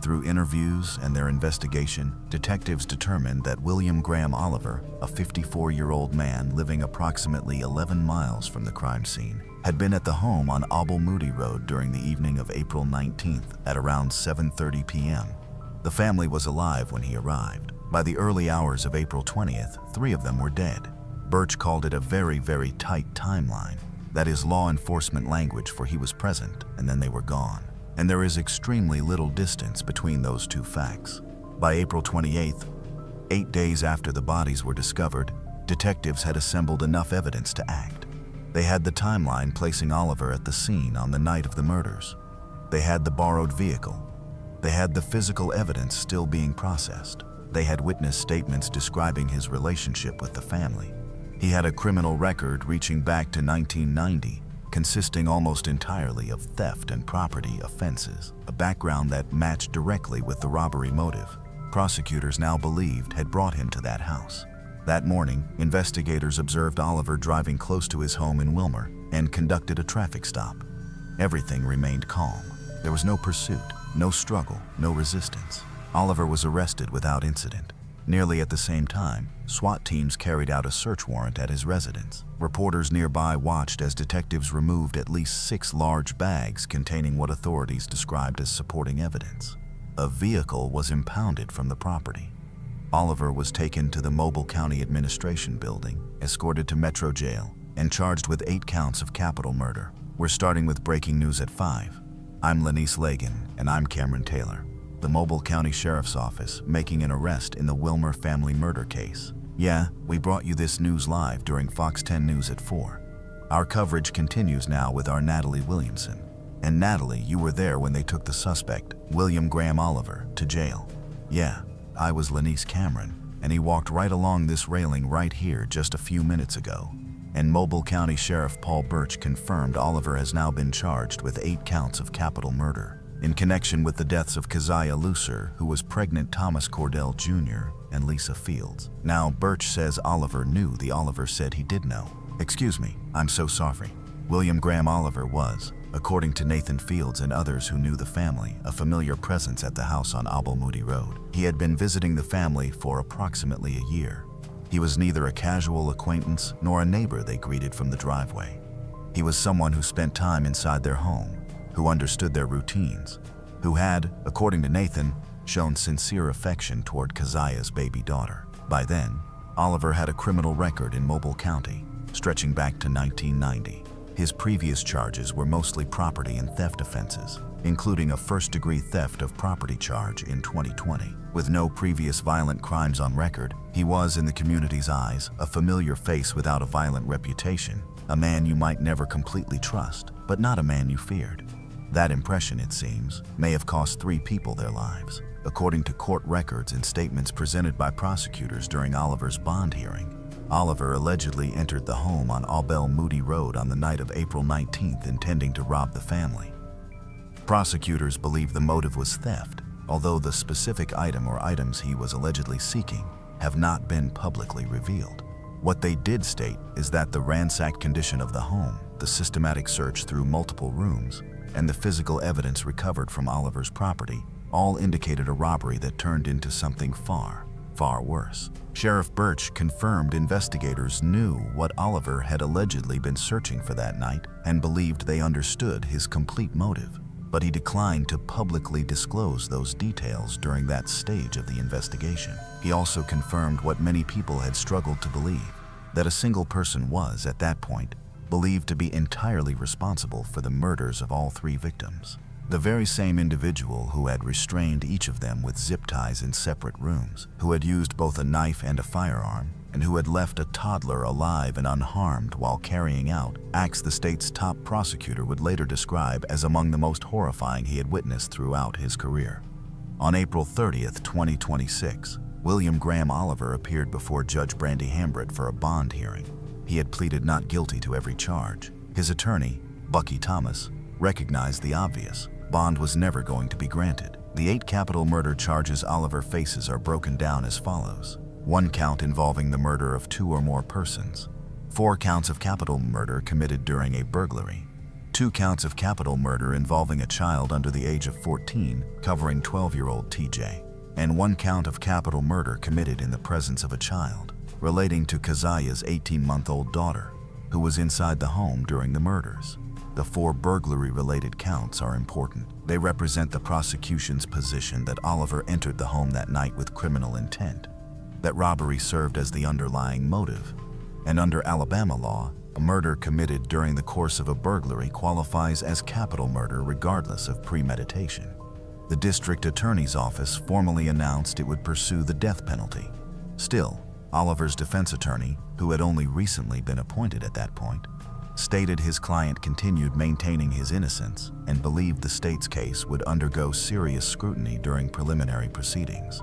Through interviews and their investigation, detectives determined that William Graham Oliver, a 54-year-old man living approximately 11 miles from the crime scene, had been at the home on Abel Moody Road during the evening of April 19th at around 7:30 p.m. The family was alive when he arrived. By the early hours of April 20th, 3 of them were dead. Birch called it a very, very tight timeline. That is law enforcement language for he was present and then they were gone. And there is extremely little distance between those two facts. By April 28th, 8 days after the bodies were discovered, detectives had assembled enough evidence to act. They had the timeline placing Oliver at the scene on the night of the murders. They had the borrowed vehicle. They had the physical evidence still being processed. They had witness statements describing his relationship with the family. He had a criminal record reaching back to 1990, consisting almost entirely of theft and property offenses, a background that matched directly with the robbery motive prosecutors now believed had brought him to that house. That morning, investigators observed Oliver driving close to his home in Wilmer and conducted a traffic stop. Everything remained calm. There was no pursuit, no struggle, no resistance. Oliver was arrested without incident. Nearly at the same time, SWAT teams carried out a search warrant at his residence. Reporters nearby watched as detectives removed at least 6 large bags containing what authorities described as supporting evidence. A vehicle was impounded from the property. Oliver was taken to the Mobile County Administration Building, escorted to Metro Jail, and charged with 8 counts of capital murder. We're starting with breaking news at 5. I'm Lanice Lagan, and I'm Cameron Taylor. The Mobile County Sheriff's Office making an arrest in the Wilmer family murder case. Yeah, we brought you this news live during Fox 10 News at 4. Our coverage continues now with our Natalie Williamson. And Natalie, you were there when they took the suspect, William Graham Oliver, to jail. Yeah, I was Lanice Cameron, and he walked right along this railing right here just a few minutes ago. And Mobile County Sheriff Paul Birch confirmed Oliver has now been charged with 8 counts of capital murder in connection with the deaths of Keziah Lucer, who was pregnant Thomas Cordell Jr., and Lisa Fields. Now, Birch says Oliver knew the Oliver said he did know. Excuse me, I'm so sorry. William Graham Oliver was, according to Nathan Fields and others who knew the family, a familiar presence at the house on Abel Moody Road. He had been visiting the family for approximately a year. He was neither a casual acquaintance nor a neighbor they greeted from the driveway. He was someone who spent time inside their home, who understood their routines, who had, according to Nathan, shown sincere affection toward Keziah's baby daughter. By then, Oliver had a criminal record in Mobile County, stretching back to 1990. His previous charges were mostly property and theft offenses, including a first-degree theft of property charge in 2020. With no previous violent crimes on record, he was, in the community's eyes, a familiar face without a violent reputation, a man you might never completely trust, but not a man you feared. That impression, it seems, may have cost 3 people their lives, according to court records and statements presented by prosecutors during Oliver's bond hearing. Oliver allegedly entered the home on Abel Moody Road on the night of April 19th intending to rob the family. Prosecutors believe the motive was theft, although the specific item or items he was allegedly seeking have not been publicly revealed. What they did state is that the ransacked condition of the home, the systematic search through multiple rooms, and the physical evidence recovered from Oliver's property all indicated a robbery that turned into something far, far worse. Sheriff Birch confirmed investigators knew what Oliver had allegedly been searching for that night and believed they understood his complete motive, but he declined to publicly disclose those details during that stage of the investigation. He also confirmed what many people had struggled to believe, that a single person was, at that point, believed to be entirely responsible for the murders of all 3 victims. The very same individual who had restrained each of them with zip ties in separate rooms, who had used both a knife and a firearm, and who had left a toddler alive and unharmed while carrying out acts the state's top prosecutor would later describe as among the most horrifying he had witnessed throughout his career. On April 30th, 2026, William Graham Oliver appeared before Judge Brandy Hambret for a bond hearing. He had pleaded not guilty to every charge. His attorney, Bucky Thomas, recognized the obvious. Bond was never going to be granted. The 8 capital murder charges Oliver faces are broken down as follows. 1 count involving the murder of 2 or more persons. 4 counts of capital murder committed during a burglary. 2 counts of capital murder involving a child under the age of 14, covering 12-year-old TJ. And 1 count of capital murder committed in the presence of a child, relating to Keziah's 18-month-old daughter, who was inside the home during the murders. The 4 burglary-related counts are important. They represent the prosecution's position that Oliver entered the home that night with criminal intent, that robbery served as the underlying motive, and under Alabama law, a murder committed during the course of a burglary qualifies as capital murder regardless of premeditation. The district attorney's office formally announced it would pursue the death penalty. Still, Oliver's defense attorney, who had only recently been appointed at that point, stated his client continued maintaining his innocence and believed the state's case would undergo serious scrutiny during preliminary proceedings.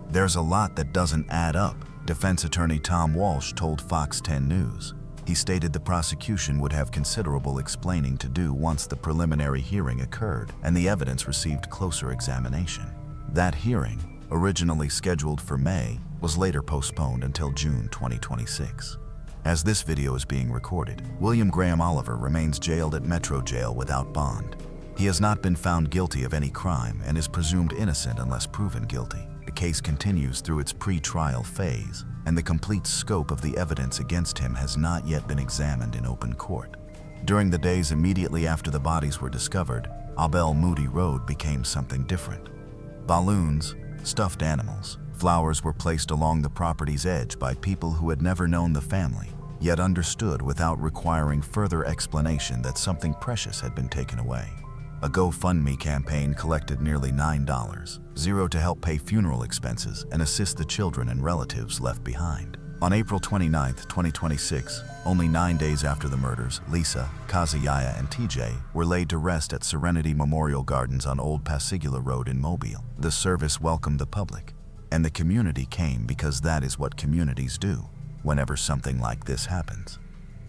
"There's a lot that doesn't add up," defense attorney Tom Walsh told Fox 10 News. He stated the prosecution would have considerable explaining to do once the preliminary hearing occurred and the evidence received closer examination. That hearing, originally scheduled for May, was later postponed until June 2026. As this video is being recorded, William Graham Oliver remains jailed at Metro Jail without bond. He has not been found guilty of any crime and is presumed innocent unless proven guilty. The case continues through its pre-trial phase, and the complete scope of the evidence against him has not yet been examined in open court. During the days immediately after the bodies were discovered, Abel Moody Road became something different. Balloons, stuffed animals, flowers were placed along the property's edge by people who had never known the family, yet understood without requiring further explanation that something precious had been taken away. A GoFundMe campaign collected nearly $9.00 to help pay funeral expenses and assist the children and relatives left behind. On April 29, 2026, only 9 days after the murders, Lisa, Keziah, and TJ were laid to rest at Serenity Memorial Gardens on Old Pascagoula Road in Mobile. The service welcomed the public, and the community came because that is what communities do whenever something like this happens.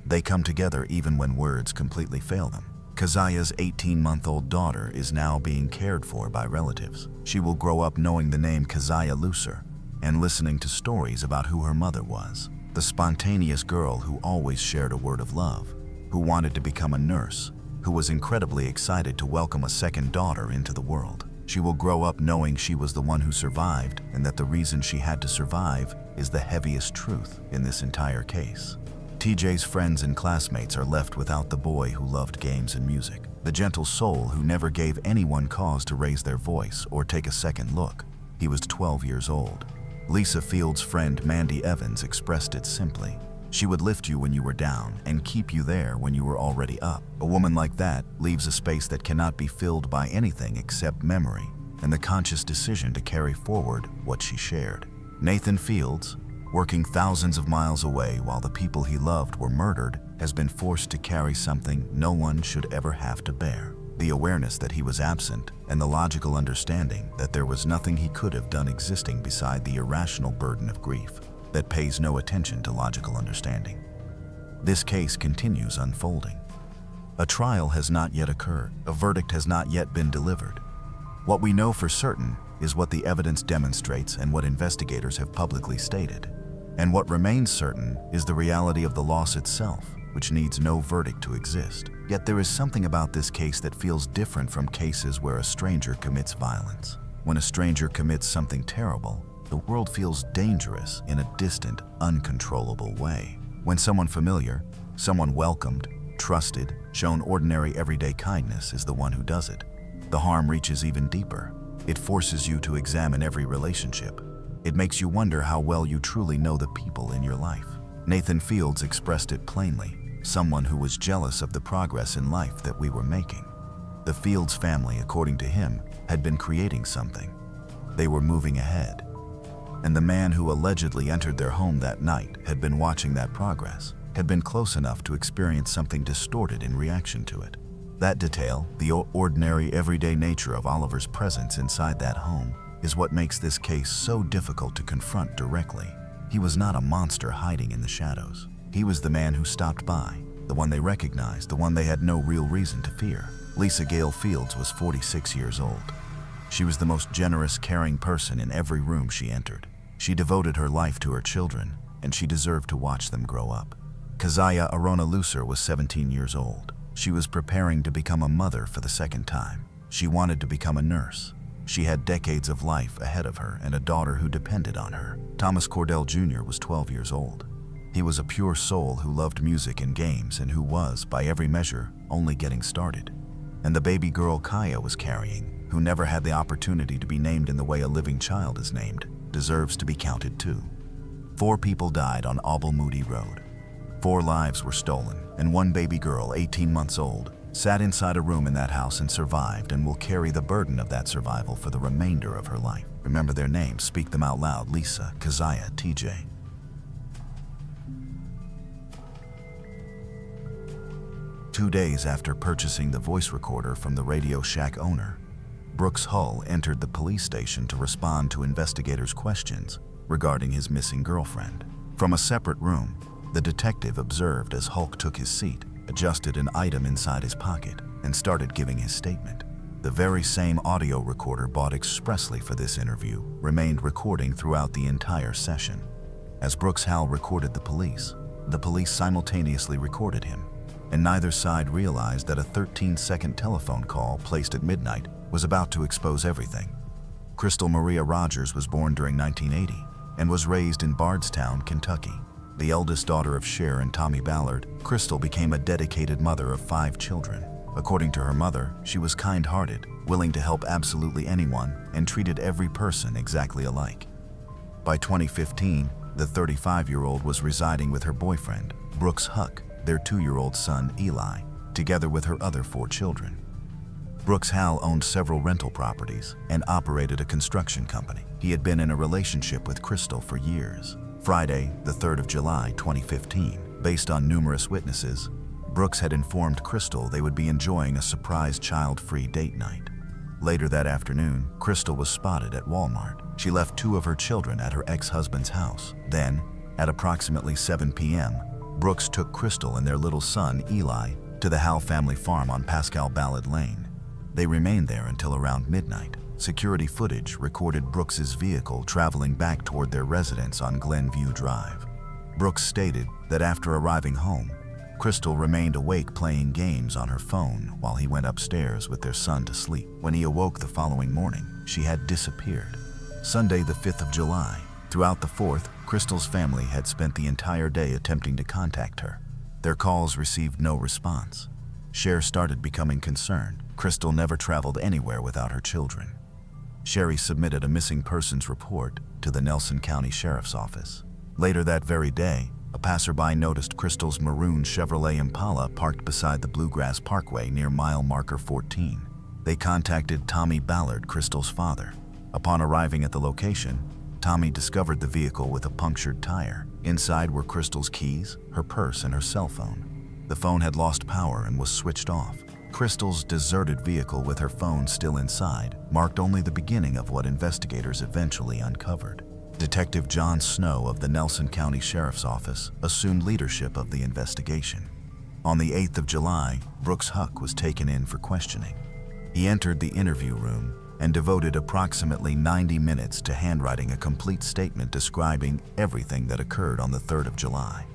They come together even when words completely fail them. Keziah's 18-month-old daughter is now being cared for by relatives. She will grow up knowing the name Keziah Lucer and listening to stories about who her mother was, the spontaneous girl who always shared a word of love, who wanted to become a nurse, who was incredibly excited to welcome a second daughter into the world. She will grow up knowing she was the one who survived and that the reason she had to survive is the heaviest truth in this entire case. TJ's friends and classmates are left without the boy who loved games and music, the gentle soul who never gave anyone cause to raise their voice or take a second look. He was 12 years old. Lisa Field's friend Mandy Evans expressed it simply. She would lift you when you were down and keep you there when you were already up. A woman like that leaves a space that cannot be filled by anything except memory and the conscious decision to carry forward what she shared. Nathan Fields, working thousands of miles away while the people he loved were murdered, has been forced to carry something no one should ever have to bear. The awareness that he was absent and the logical understanding that there was nothing he could have done existing beside the irrational burden of grief that pays no attention to logical understanding. This case continues unfolding. A trial has not yet occurred. A verdict has not yet been delivered. What we know for certain is what the evidence demonstrates and what investigators have publicly stated. And what remains certain is the reality of the loss itself, which needs no verdict to exist. Yet there is something about this case that feels different from cases where a stranger commits violence. When a stranger commits something terrible, The world feels dangerous in a distant, uncontrollable way. When someone familiar, someone welcomed, trusted, shown ordinary everyday kindness is the one who does it, the harm reaches even deeper. It forces you to examine every relationship. It makes you wonder how well you truly know the people in your life. Nathan Fields expressed it plainly, someone who was jealous of the progress in life that we were making. The Fields family, according to him, had been creating something. They were moving ahead. And the man who allegedly entered their home that night had been watching that progress, had been close enough to experience something distorted in reaction to it. That detail, the ordinary, everyday nature of Oliver's presence inside that home, is what makes this case so difficult to confront directly. He was not a monster hiding in the shadows. He was the man who stopped by, the one they recognized, the one they had no real reason to fear. Lisa Gale Fields was 46 years old. She was the most generous, caring person in every room she entered. She devoted her life to her children, and she deserved to watch them grow up. Keziah Arona Lucer was 17 years old. She was preparing to become a mother for the second time. She wanted to become a nurse. She had decades of life ahead of her and a daughter who depended on her. Thomas Cordell Jr. was 12 years old. He was a pure soul who loved music and games and who was, by every measure, only getting started. And the baby girl Kaya was carrying, who never had the opportunity to be named in the way a living child is named, deserves to be counted too. 4 people died on Abel Moody Road. 4 lives were stolen, and 1 baby girl, 18 months old, sat inside a room in that house and survived and will carry the burden of that survival for the remainder of her life. Remember their names, speak them out loud: Lisa, Keziah, TJ. Two days after purchasing the voice recorder from the Radio Shack owner, Brooks Hull entered the police station to respond to investigators' questions regarding his missing girlfriend. From a separate room, the detective observed as Hulk took his seat, adjusted an item inside his pocket, and started giving his statement. The very same audio recorder bought expressly for this interview remained recording throughout the entire session. As Brooks Hall recorded the police simultaneously recorded him, and neither side realized that a 13-second telephone call placed at midnight was about to expose everything. Crystal Maria Rogers was born during 1980 and was raised in Bardstown, Kentucky. The eldest daughter of Cher and Tommy Ballard, Crystal became a dedicated mother of 5 children. According to her mother, she was kind-hearted, willing to help absolutely anyone, and treated every person exactly alike. By 2015, the 35-year-old was residing with her boyfriend, Brooks Huck, their 2-year-old son, Eli, together with her other 4 children. Brooks Hall owned several rental properties and operated a construction company. He had been in a relationship with Crystal for years. Friday, the 3rd of July, 2015, based on numerous witnesses, Brooks had informed Crystal they would be enjoying a surprise child-free date night. Later that afternoon, Crystal was spotted at Walmart. She left 2 of her children at her ex-husband's house. Then, at approximately 7 p.m., Brooks took Crystal and their little son, Eli, to the Hall family farm on Pascal Ballard Lane. They remained there until around midnight. Security footage recorded Brooks's vehicle traveling back toward their residence on Glenview Drive. Brooks stated that after arriving home, Crystal remained awake playing games on her phone while he went upstairs with their son to sleep. When he awoke the following morning, she had disappeared. Sunday, the 5th of July. Throughout the 4th, Crystal's family had spent the entire day attempting to contact her. Their calls received no response. Cher started becoming concerned. Crystal never traveled anywhere without her children. Sherry submitted a missing persons report to the Nelson County Sheriff's Office. Later that very day, a passerby noticed Crystal's maroon Chevrolet Impala parked beside the Bluegrass Parkway near mile marker 14. They contacted Tommy Ballard, Crystal's father. Upon arriving at the location, Tommy discovered the vehicle with a punctured tire. Inside were Crystal's keys, her purse, and her cell phone. The phone had lost power and was switched off. Crystal's deserted vehicle with her phone still inside marked only the beginning of what investigators eventually uncovered. Detective John Snow of the Nelson County Sheriff's Office assumed leadership of the investigation. On the 8th of July, Brooks Huck was taken in for questioning. He entered the interview room and devoted approximately 90 minutes to handwriting a complete statement describing everything that occurred on the 3rd of July.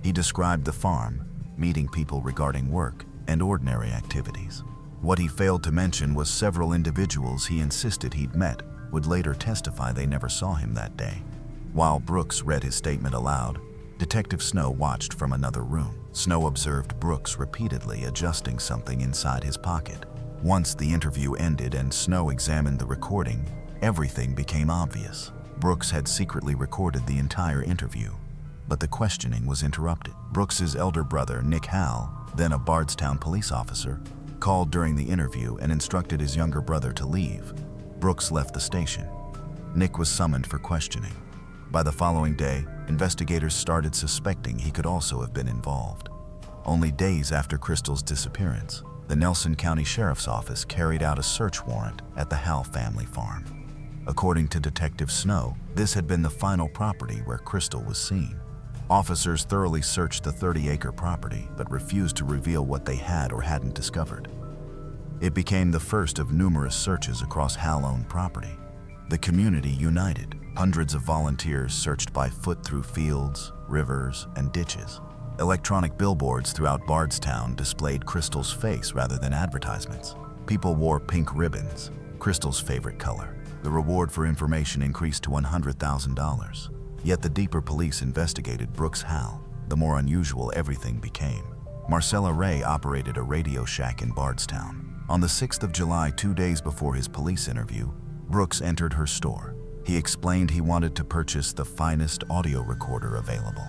He described the farm, meeting people regarding work, and ordinary activities. What he failed to mention was several individuals he insisted he'd met would later testify they never saw him that day. While Brooks read his statement aloud, Detective Snow watched from another room. Snow observed Brooks repeatedly adjusting something inside his pocket. Once the interview ended and Snow examined the recording, everything became obvious. Brooks had secretly recorded the entire interview, but the questioning was interrupted. Brooks's elder brother, Nick Hall, then a Bardstown police officer, called during the interview and instructed his younger brother to leave. Brooks left the station. Nick was summoned for questioning. By the following day, investigators started suspecting he could also have been involved. Only days after Crystal's disappearance, the Nelson County Sheriff's Office carried out a search warrant at the Hall family farm. According to Detective Snow, this had been the final property where Crystal was seen. Officers thoroughly searched the 30-acre property but refused to reveal what they had or hadn't discovered. It became the first of numerous searches across Hall-owned property. The community united. Hundreds of volunteers searched by foot through fields, rivers, and ditches. Electronic billboards throughout Bardstown displayed Crystal's face rather than advertisements. People wore pink ribbons, Crystal's favorite color. The reward for information increased to $100,000. Yet the deeper police investigated Brooks Hall, the more unusual everything became. Marcella Ray operated a radio shack in Bardstown. On the 6th of July, 2 days before his police interview, Brooks entered her store. He explained he wanted to purchase the finest audio recorder available.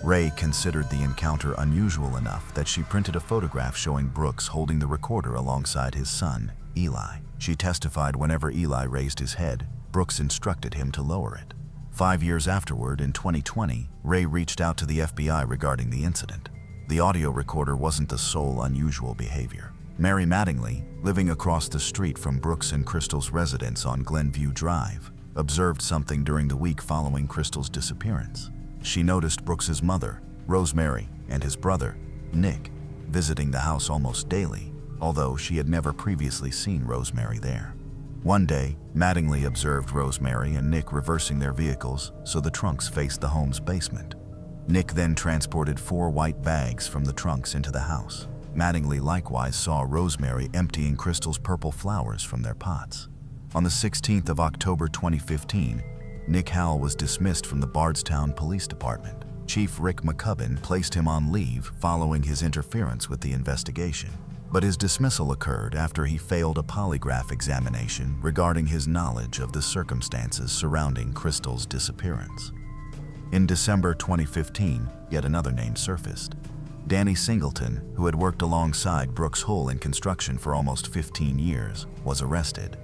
Ray considered the encounter unusual enough that she printed a photograph showing Brooks holding the recorder alongside his son, Eli. She testified whenever Eli raised his head, Brooks instructed him to lower it. 5 years afterward, in 2020, Ray reached out to the FBI regarding the incident. The audio recorder wasn't the sole unusual behavior. Mary Mattingly, living across the street from Brooks and Crystal's residence on Glenview Drive, observed something during the week following Crystal's disappearance. She noticed Brooks's mother, Rosemary, and his brother, Nick, visiting the house almost daily, although she had never previously seen Rosemary there. One day, Mattingly observed Rosemary and Nick reversing their vehicles so the trunks faced the home's basement. Nick then transported 4 white bags from the trunks into the house. Mattingly likewise saw Rosemary emptying Crystal's purple flowers from their pots. On the 16th of October 2015, Nick Hall was dismissed from the Bardstown Police Department. Chief Rick McCubbin placed him on leave following his interference with the investigation. But his dismissal occurred after he failed a polygraph examination regarding his knowledge of the circumstances surrounding Crystal's disappearance. In December 2015, yet another name surfaced. Danny Singleton, who had worked alongside Brooks Hull in construction for almost 15 years, was arrested.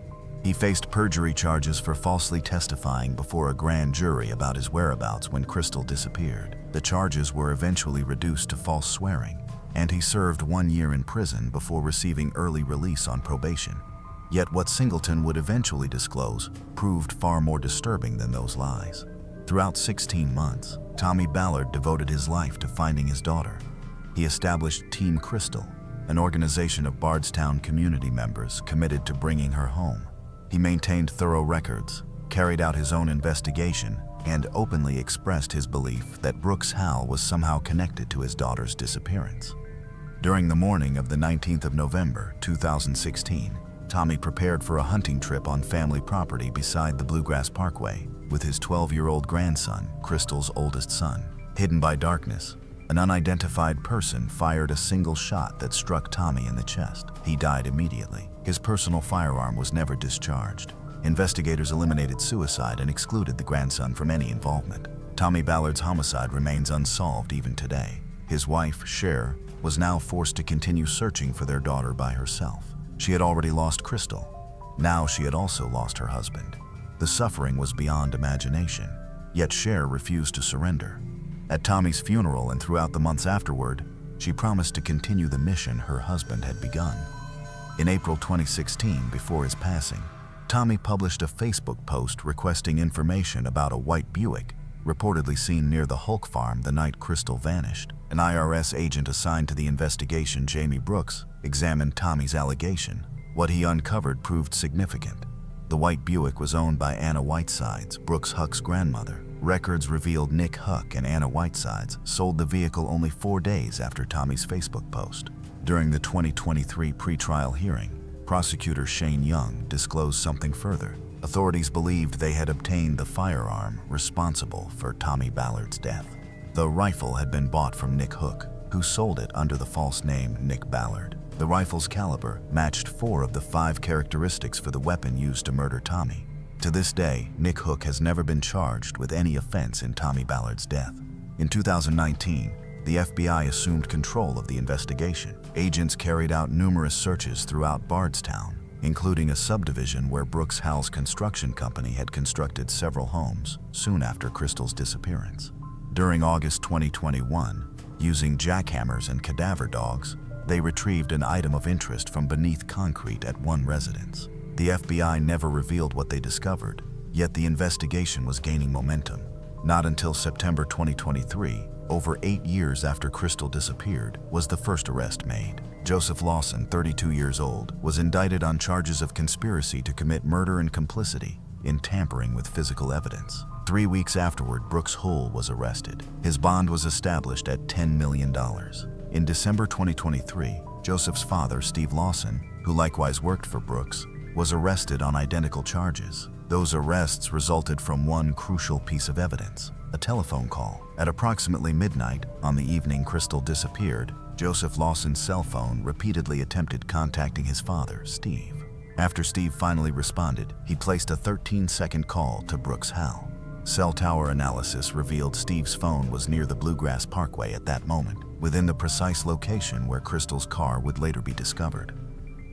He faced perjury charges for falsely testifying before a grand jury about his whereabouts when Crystal disappeared. The charges were eventually reduced to false swearing, and he served 1 year in prison before receiving early release on probation. Yet what Singleton would eventually disclose proved far more disturbing than those lies. Throughout 16 months, Tommy Ballard devoted his life to finding his daughter. He established Team Crystal, an organization of Bardstown community members committed to bringing her home. He maintained thorough records, carried out his own investigation, and openly expressed his belief that Brooks Hall was somehow connected to his daughter's disappearance. During the morning of the 19th of November, 2016, Tommy prepared for a hunting trip on family property beside the Bluegrass Parkway with his 12-year-old grandson, Crystal's oldest son. Hidden by darkness, an unidentified person fired a single shot that struck Tommy in the chest. He died immediately. His personal firearm was never discharged. Investigators eliminated suicide and excluded the grandson from any involvement. Tommy Ballard's homicide remains unsolved even today. His wife, Cher, was now forced to continue searching for their daughter by herself. She had already lost Crystal. Now she had also lost her husband. The suffering was beyond imagination, yet Cher refused to surrender. At Tommy's funeral and throughout the months afterward, she promised to continue the mission her husband had begun. In April 2016, before his passing, Tommy published a Facebook post requesting information about a white Buick reportedly seen near the Hulk farm the night Crystal vanished. An IRS agent assigned to the investigation, Jamie Brooks, examined Tommy's allegation. What he uncovered proved significant. The white Buick was owned by Anna Whitesides, Brooks Huck's grandmother. Records revealed Nick Huck and Anna Whitesides sold the vehicle only 4 days after Tommy's Facebook post. During the 2023 pretrial hearing, prosecutor Shane Young disclosed something further. Authorities believed they had obtained the firearm responsible for Tommy Ballard's death. The rifle had been bought from Nick Hook, who sold it under the false name Nick Ballard. The rifle's caliber matched 4 of the 5 characteristics for the weapon used to murder Tommy. To this day, Nick Hook has never been charged with any offense in Tommy Ballard's death. In 2019, the FBI assumed control of the investigation. Agents carried out numerous searches throughout Bardstown, including a subdivision where Brooks Howell's construction company had constructed several homes soon after Crystal's disappearance. During August 2021, using jackhammers and cadaver dogs, they retrieved an item of interest from beneath concrete at one residence. The FBI never revealed what they discovered, yet the investigation was gaining momentum. Not until September 2023, over 8 years after Crystal disappeared, was the first arrest made. Joseph Lawson, 32 years old, was indicted on charges of conspiracy to commit murder and complicity in tampering with physical evidence. 3 weeks afterward, Brooks Hull was arrested. His bond was established at $10 million. In December 2023, Joseph's father, Steve Lawson, who likewise worked for Brooks, was arrested on identical charges. Those arrests resulted from one crucial piece of evidence: a telephone call. At approximately midnight on the evening Crystal disappeared, Joseph Lawson's cell phone repeatedly attempted contacting his father, Steve. After Steve finally responded, he placed a 13-second call to Brooks Howell. Cell tower analysis revealed Steve's phone was near the Bluegrass Parkway at that moment, within the precise location where Crystal's car would later be discovered.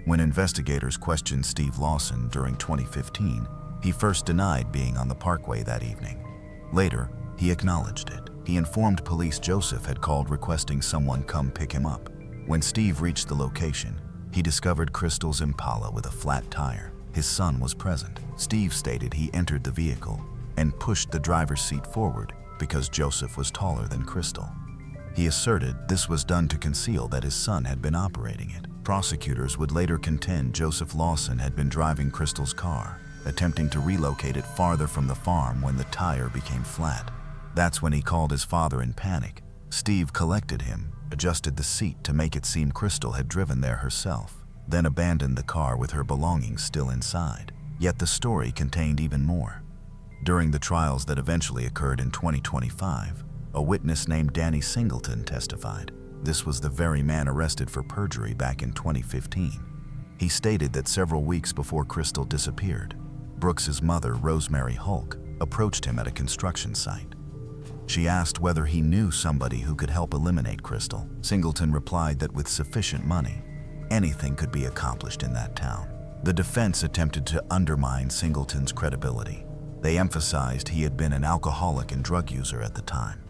When investigators questioned Steve Lawson during 2015, he first denied being on the parkway that evening. Later, he acknowledged it. He informed police Joseph had called requesting someone come pick him up. When Steve reached the location, he discovered Crystal's Impala with a flat tire. His son was present. Steve stated he entered the vehicle and pushed the driver's seat forward because Joseph was taller than Crystal. He asserted this was done to conceal that his son had been operating it. Prosecutors would later contend Joseph Lawson had been driving Crystal's car, attempting to relocate it farther from the farm when the tire became flat. That's when he called his father in panic. Steve collected him, adjusted the seat to make it seem Crystal had driven there herself, then abandoned the car with her belongings still inside. Yet the story contained even more. During the trials that eventually occurred in 2025, a witness named Danny Singleton testified. This was the very man arrested for perjury back in 2015. He stated that several weeks before Crystal disappeared, Brooks's mother, Rosemary Hulk, approached him at a construction site. She asked whether he knew somebody who could help eliminate Crystal. Singleton replied that with sufficient money, anything could be accomplished in that town. The defense attempted to undermine Singleton's credibility. They emphasized he had been an alcoholic and drug user at the time.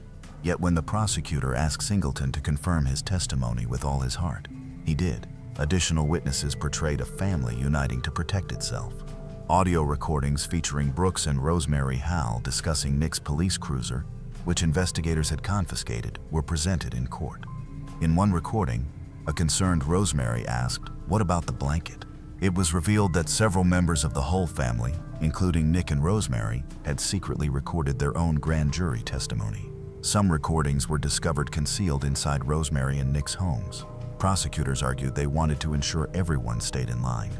Yet when the prosecutor asked Singleton to confirm his testimony with all his heart, he did. Additional witnesses portrayed a family uniting to protect itself. Audio recordings featuring Brooks and Rosemary Howell discussing Nick's police cruiser, which investigators had confiscated, were presented in court. In one recording, a concerned Rosemary asked, "What about the blanket?" It was revealed that several members of the Hull family, including Nick and Rosemary, had secretly recorded their own grand jury testimony. Some recordings were discovered concealed inside Rosemary and Nick's homes. Prosecutors argued they wanted to ensure everyone stayed in line.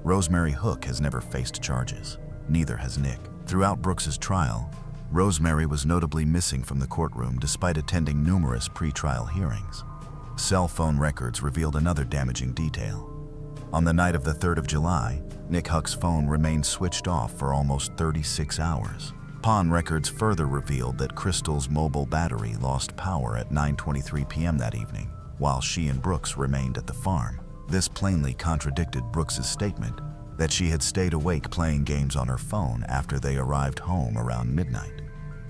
Rosemary Hook has never faced charges. Neither has Nick. Throughout Brooks's trial, Rosemary was notably missing from the courtroom despite attending numerous pre-trial hearings. Cell phone records revealed another damaging detail. On the night of the 3rd of July, Nick Huck's phone remained switched off for almost 36 hours. Pawn records further revealed that Crystal's mobile battery lost power at 9:23 p.m. that evening, while she and Brooks remained at the farm. This plainly contradicted Brooks's statement that she had stayed awake playing games on her phone after they arrived home around midnight.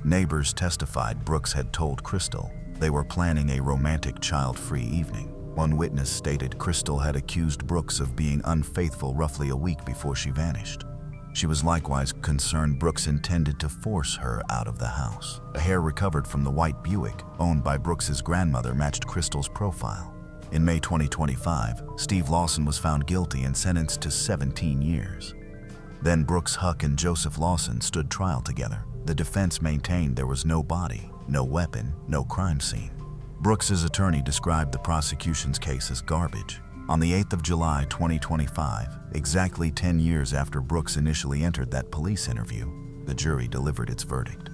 Neighbors testified Brooks had told Crystal they were planning a romantic child-free evening. One witness stated Crystal had accused Brooks of being unfaithful roughly a week before she vanished. She was likewise concerned Brooks intended to force her out of the house. A hair recovered from the white Buick, owned by Brooks's grandmother, matched Crystal's profile. In May 2025, Steve Lawson was found guilty and sentenced to 17 years. Then Brooks Huck and Joseph Lawson stood trial together. The defense maintained there was no body, no weapon, no crime scene. Brooks's attorney described the prosecution's case as garbage. On the 8th of July 2025, exactly 10 years after Brooks initially entered that police interview, the jury delivered its verdict.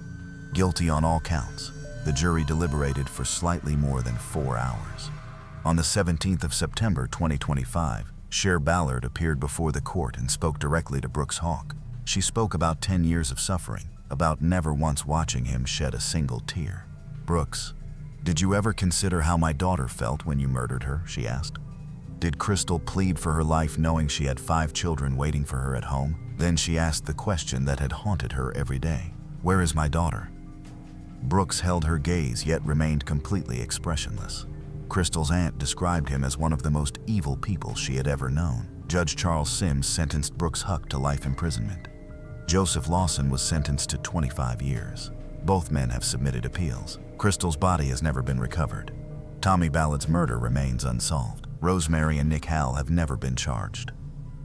Guilty on all counts. The jury deliberated for slightly more than 4 hours. On the 17th of September 2025, Cher Ballard appeared before the court and spoke directly to Brooks Hawk. She spoke about 10 years of suffering, about never once watching him shed a single tear. "Brooks, did you ever consider how my daughter felt when you murdered her?" she asked. "Did Crystal plead for her life knowing she had 5 children waiting for her at home?" Then she asked the question that had haunted her every day. "Where is my daughter?" Brooks held her gaze yet remained completely expressionless. Crystal's aunt described him as one of the most evil people she had ever known. Judge Charles Sims sentenced Brooks Huck to life imprisonment. Joseph Lawson was sentenced to 25 years. Both men have submitted appeals. Crystal's body has never been recovered. Tommy Ballard's murder remains unsolved. Rosemary and Nick Hall have never been charged.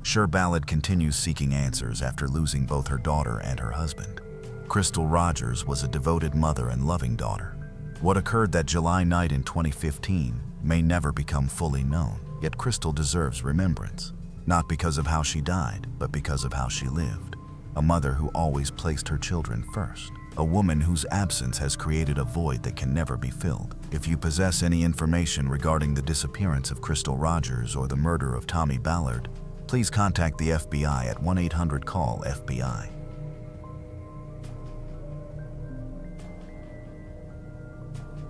Cher Ballard continues seeking answers after losing both her daughter and her husband. Crystal Rogers was a devoted mother and loving daughter. What occurred that July night in 2015 may never become fully known, yet Crystal deserves remembrance, not because of how she died, but because of how she lived. A mother who always placed her children first. A woman whose absence has created a void that can never be filled. If you possess any information regarding the disappearance of Crystal Rogers or the murder of Tommy Ballard, please contact the FBI at 1-800-CALL-FBI.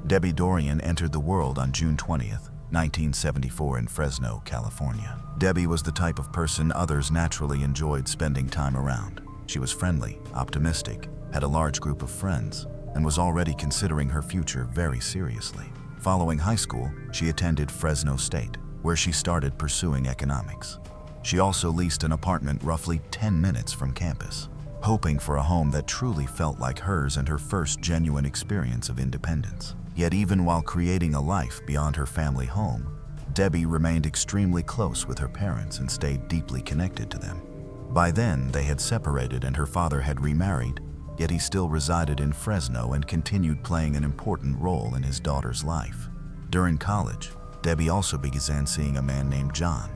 Debbie Dorian entered the world on June 20th, 1974 in Fresno, California. Debbie was the type of person others naturally enjoyed spending time around. She was friendly, optimistic, had a large group of friends, and was already considering her future very seriously. Following high school, she attended Fresno State, where she started pursuing economics. She also leased an apartment roughly 10 minutes from campus, hoping for a home that truly felt like hers and her first genuine experience of independence. Yet even while creating a life beyond her family home, Debbie remained extremely close with her parents and stayed deeply connected to them. By then, they had separated and her father had remarried, yet he still resided in Fresno and continued playing an important role in his daughter's life. During college, Debbie also began seeing a man named John.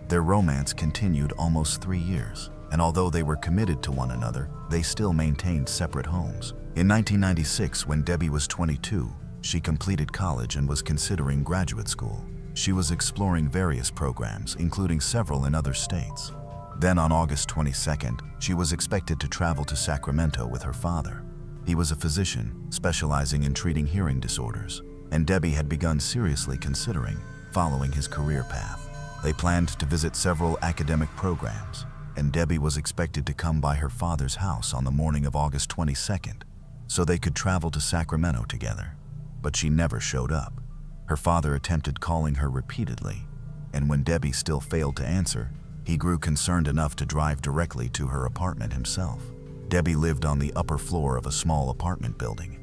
Their romance continued almost 3 years, and although they were committed to one another, they still maintained separate homes. In 1996, when Debbie was 22, she completed college and was considering graduate school. She was exploring various programs, including several in other states. Then on August 22nd, she was expected to travel to Sacramento with her father. He was a physician specializing in treating hearing disorders, and Debbie had begun seriously considering following his career path. They planned to visit several academic programs, and Debbie was expected to come by her father's house on the morning of August 22nd, so they could travel to Sacramento together. But she never showed up. Her father attempted calling her repeatedly, and when Debbie still failed to answer, he grew concerned enough to drive directly to her apartment himself. Debbie lived on the upper floor of a small apartment building.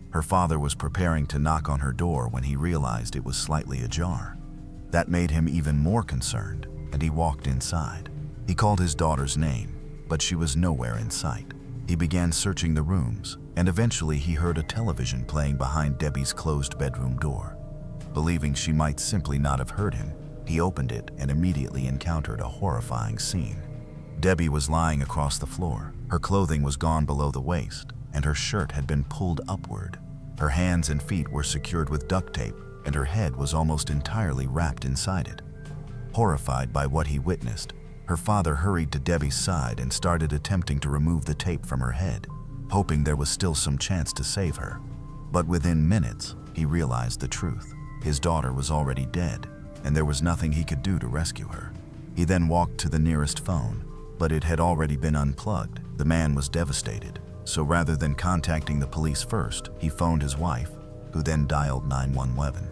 Her father was preparing to knock on her door when he realized it was slightly ajar. That made him even more concerned, and he walked inside. He called his daughter's name, but she was nowhere in sight. He began searching the rooms, and eventually he heard a television playing behind Debbie's closed bedroom door. Believing she might simply not have heard him, he opened it and immediately encountered a horrifying scene. Debbie was lying across the floor. Her clothing was gone below the waist, and her shirt had been pulled upward. Her hands and feet were secured with duct tape, and her head was almost entirely wrapped inside it. Horrified by what he witnessed, her father hurried to Debbie's side and started attempting to remove the tape from her head, hoping there was still some chance to save her. But within minutes, he realized the truth. His daughter was already dead, and there was nothing he could do to rescue her. He then walked to the nearest phone, but it had already been unplugged. The man was devastated, so rather than contacting the police first, he phoned his wife, who then dialed 911.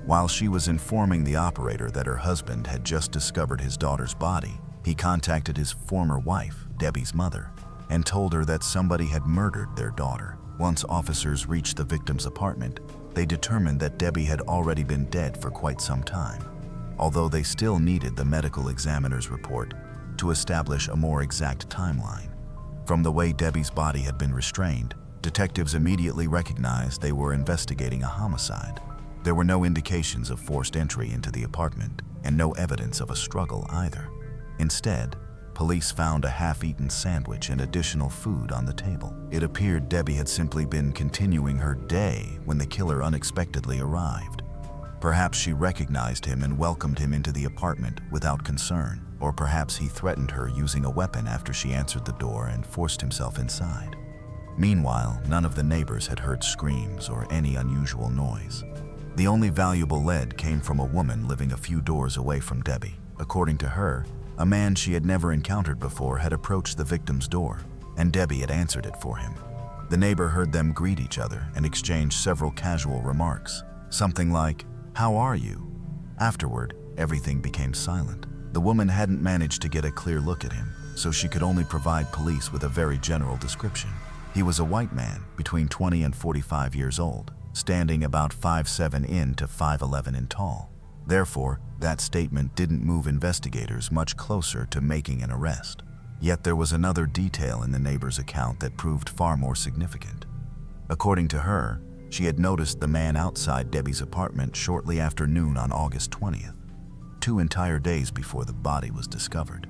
While she was informing the operator that her husband had just discovered his daughter's body, he contacted his former wife, Debbie's mother, and told her that somebody had murdered their daughter. Once officers reached the victim's apartment, they determined that Debbie had already been dead for quite some time, although they still needed the medical examiner's report to establish a more exact timeline. From the way Debbie's body had been restrained, detectives immediately recognized they were investigating a homicide. There were no indications of forced entry into the apartment, and no evidence of a struggle either. Instead, police found a half-eaten sandwich and additional food on the table. It appeared Debbie had simply been continuing her day when the killer unexpectedly arrived. Perhaps she recognized him and welcomed him into the apartment without concern, or perhaps he threatened her using a weapon after she answered the door and forced himself inside. Meanwhile, none of the neighbors had heard screams or any unusual noise. The only valuable lead came from a woman living a few doors away from Debbie. According to her, a man she had never encountered before had approached the victim's door, and Debbie had answered it for him. The neighbor heard them greet each other and exchange several casual remarks, something like, "How are you?" Afterward, everything became silent. The woman hadn't managed to get a clear look at him, so she could only provide police with a very general description. He was a white man, between 20 and 45 years old, standing about 5'7" to 5'11" in tall. Therefore, that statement didn't move investigators much closer to making an arrest. Yet there was another detail in the neighbor's account that proved far more significant. According to her, she had noticed the man outside Debbie's apartment shortly after noon on August 20th, 2 entire days before the body was discovered.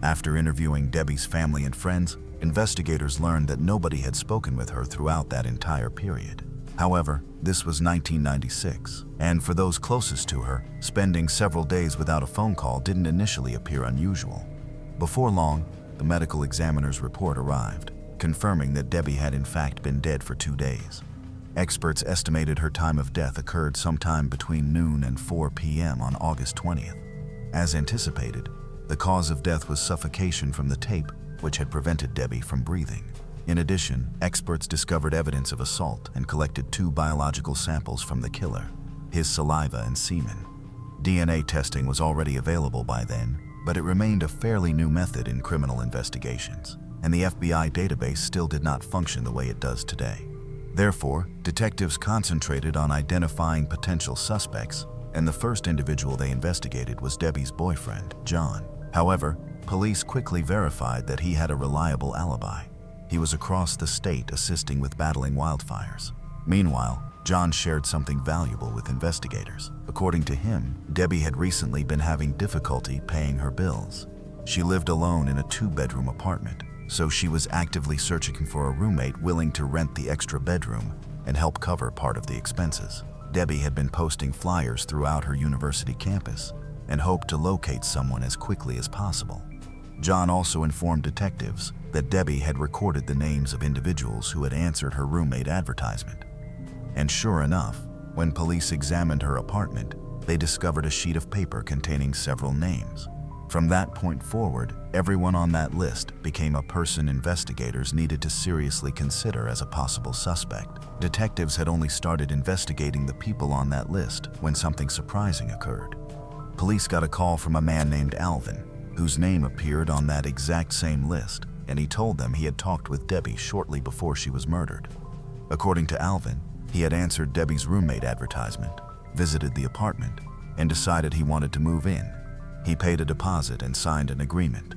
After interviewing Debbie's family and friends, investigators learned that nobody had spoken with her throughout that entire period. However, this was 1996, and for those closest to her, spending several days without a phone call didn't initially appear unusual. Before long, the medical examiner's report arrived, confirming that Debbie had in fact been dead for 2 days. Experts estimated her time of death occurred sometime between noon and 4 p.m. on August 20th. As anticipated, the cause of death was suffocation from the tape, which had prevented Debbie from breathing. In addition, experts discovered evidence of assault and collected 2 biological samples from the killer, his saliva and semen. DNA testing was already available by then, but it remained a fairly new method in criminal investigations, and the FBI database still did not function the way it does today. Therefore, detectives concentrated on identifying potential suspects, and the first individual they investigated was Debbie's boyfriend, John. However, police quickly verified that he had a reliable alibi. He was across the state assisting with battling wildfires. Meanwhile, John shared something valuable with investigators. According to him, Debbie had recently been having difficulty paying her bills. She lived alone in a 2-bedroom apartment, so she was actively searching for a roommate willing to rent the extra bedroom and help cover part of the expenses. Debbie had been posting flyers throughout her university campus and hoped to locate someone as quickly as possible. John also informed detectives that Debbie had recorded the names of individuals who had answered her roommate advertisement. And sure enough, when police examined her apartment, they discovered a sheet of paper containing several names. From that point forward, everyone on that list became a person investigators needed to seriously consider as a possible suspect. Detectives had only started investigating the people on that list when something surprising occurred. Police got a call from a man named Alvin, whose name appeared on that exact same list, and he told them he had talked with Debbie shortly before she was murdered. According to Alvin, he had answered Debbie's roommate advertisement, visited the apartment, and decided he wanted to move in. He paid a deposit and signed an agreement.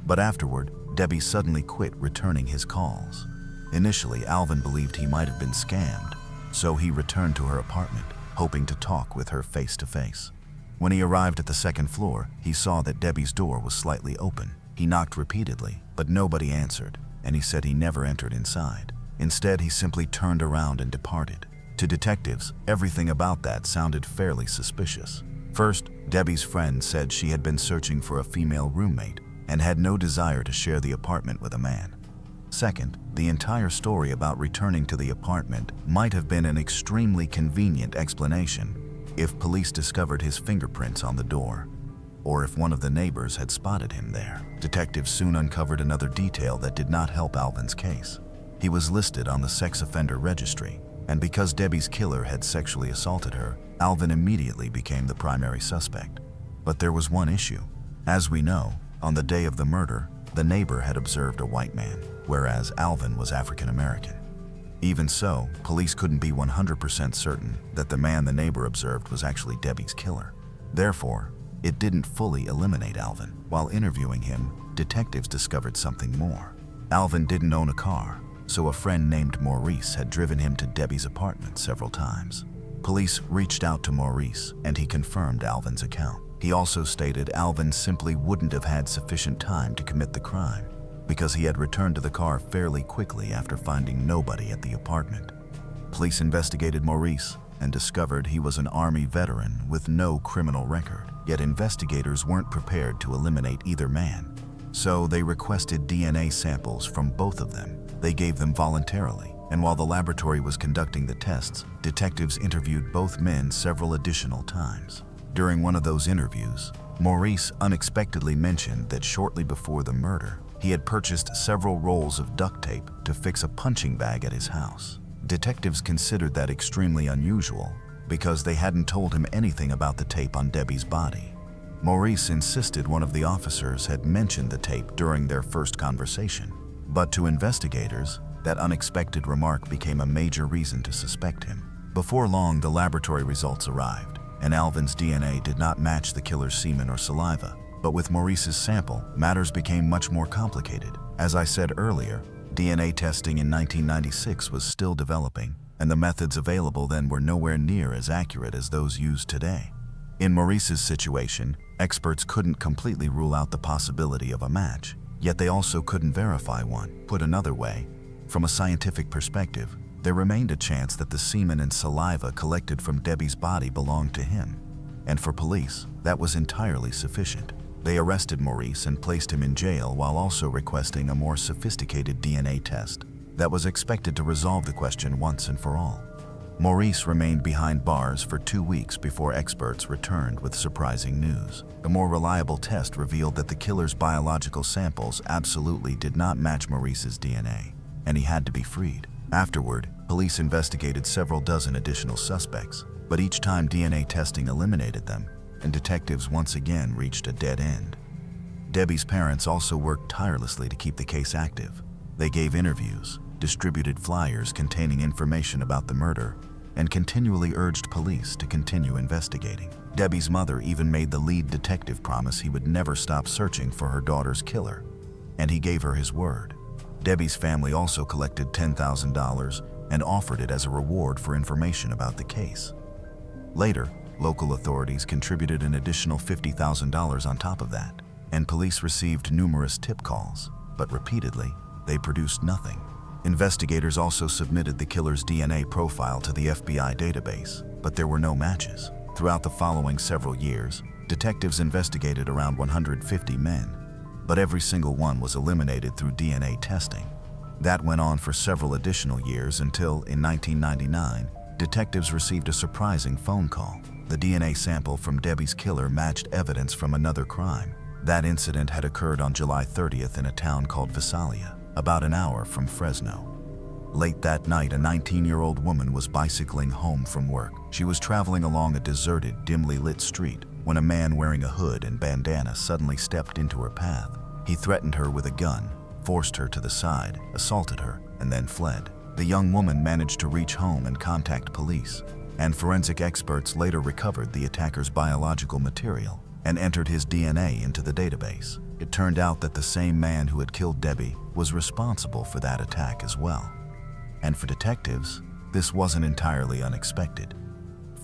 But afterward, Debbie suddenly quit returning his calls. Initially, Alvin believed he might have been scammed, so he returned to her apartment, hoping to talk with her face to face. When he arrived at the second floor, he saw that Debbie's door was slightly open. He knocked repeatedly, but nobody answered, and he said he never entered inside. Instead, he simply turned around and departed. To detectives, everything about that sounded fairly suspicious. First, Debbie's friend said she had been searching for a female roommate and had no desire to share the apartment with a man. Second, the entire story about returning to the apartment might have been an extremely convenient explanation if police discovered his fingerprints on the door, or if one of the neighbors had spotted him there. Detectives soon uncovered another detail that did not help Alvin's case. He was listed on the sex offender registry, and because Debbie's killer had sexually assaulted her, Alvin immediately became the primary suspect. But there was one issue. As we know, on the day of the murder, the neighbor had observed a white man, whereas Alvin was African American. Even so, police couldn't be 100% certain that the man the neighbor observed was actually Debbie's killer. Therefore, it didn't fully eliminate Alvin. While interviewing him, detectives discovered something more. Alvin didn't own a car, so a friend named Maurice had driven him to Debbie's apartment several times. Police reached out to Maurice, and he confirmed Alvin's account. He also stated Alvin simply wouldn't have had sufficient time to commit the crime because he had returned to the car fairly quickly after finding nobody at the apartment. Police investigated Maurice and discovered he was an Army veteran with no criminal record. Yet investigators weren't prepared to eliminate either man, so they requested DNA samples from both of them. They gave them voluntarily, and while the laboratory was conducting the tests, detectives interviewed both men several additional times. During one of those interviews, Maurice unexpectedly mentioned that shortly before the murder, he had purchased several rolls of duct tape to fix a punching bag at his house. Detectives considered that extremely unusual because they hadn't told him anything about the tape on Debbie's body. Maurice insisted one of the officers had mentioned the tape during their first conversation, but to investigators, that unexpected remark became a major reason to suspect him. Before long, the laboratory results arrived, and Alvin's DNA did not match the killer's semen or saliva. But with Maurice's sample, matters became much more complicated. As I said earlier, DNA testing in 1996 was still developing, and the methods available then were nowhere near as accurate as those used today. In Maurice's situation, experts couldn't completely rule out the possibility of a match, yet they also couldn't verify one. Put another way, from a scientific perspective, there remained a chance that the semen and saliva collected from Debbie's body belonged to him. And for police, that was entirely sufficient. They arrested Maurice and placed him in jail while also requesting a more sophisticated DNA test that was expected to resolve the question once and for all. Maurice remained behind bars for 2 weeks before experts returned with surprising news. A more reliable test revealed that the killer's biological samples absolutely did not match Maurice's DNA, and he had to be freed. Afterward, police investigated several dozen additional suspects, but each time DNA testing eliminated them, and detectives once again reached a dead end. Debbie's parents also worked tirelessly to keep the case active. They gave interviews, distributed flyers containing information about the murder, and continually urged police to continue investigating. Debbie's mother even made the lead detective promise he would never stop searching for her daughter's killer, and he gave her his word. Debbie's family also collected $10,000 and offered it as a reward for information about the case. Later, local authorities contributed an additional $50,000 on top of that, and police received numerous tip calls, but repeatedly, they produced nothing. Investigators also submitted the killer's DNA profile to the FBI database, but there were no matches. Throughout the following several years, detectives investigated around 150 men, but every single one was eliminated through DNA testing. That went on for several additional years until, in 1999, detectives received a surprising phone call. The DNA sample from Debbie's killer matched evidence from another crime. That incident had occurred on July 30th in a town called Visalia, about an hour from Fresno. Late that night, a 19-year-old woman was bicycling home from work. She was traveling along a deserted, dimly lit street when a man wearing a hood and bandana suddenly stepped into her path. He threatened her with a gun, forced her to the side, assaulted her, and then fled. The young woman managed to reach home and contact police, and forensic experts later recovered the attacker's biological material and entered his DNA into the database. It turned out that the same man who had killed Debbie was responsible for that attack as well. And for detectives, this wasn't entirely unexpected.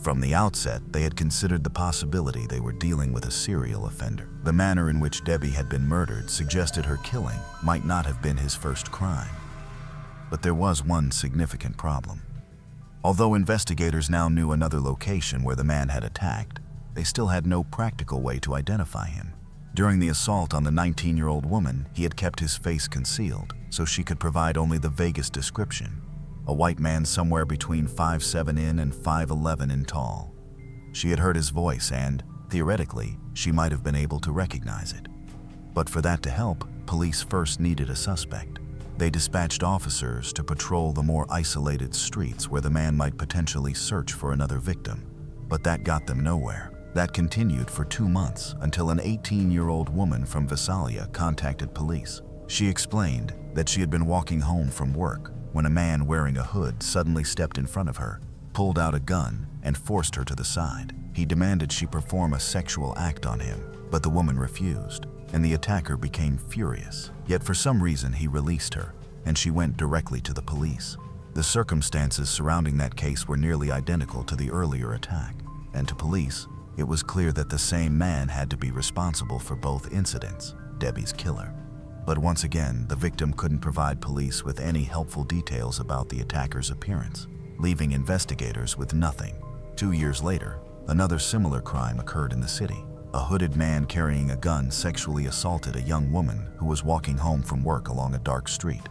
From the outset, they had considered the possibility they were dealing with a serial offender. The manner in which Debbie had been murdered suggested her killing might not have been his first crime. But there was one significant problem. Although investigators now knew another location where the man had attacked, they still had no practical way to identify him. During the assault on the 19-year-old woman, he had kept his face concealed, so she could provide only the vaguest description: a white man somewhere between 5'7" in and 5'11" in tall. She had heard his voice and, theoretically, she might have been able to recognize it. But for that to help, police first needed a suspect. They dispatched officers to patrol the more isolated streets where the man might potentially search for another victim. But that got them nowhere. That continued for 2 months until an 18-year-old woman from Visalia contacted police. She explained that she had been walking home from work when a man wearing a hood suddenly stepped in front of her, pulled out a gun, and forced her to the side. He demanded she perform a sexual act on him, but the woman refused, and the attacker became furious. Yet for some reason he released her, and she went directly to the police. The circumstances surrounding that case were nearly identical to the earlier attack, and to police, it was clear that the same man had to be responsible for both incidents, Debbie's killer. But once again, the victim couldn't provide police with any helpful details about the attacker's appearance, leaving investigators with nothing. 2 years later, another similar crime occurred in the city. A hooded man carrying a gun sexually assaulted a young woman who was walking home from work along a dark street.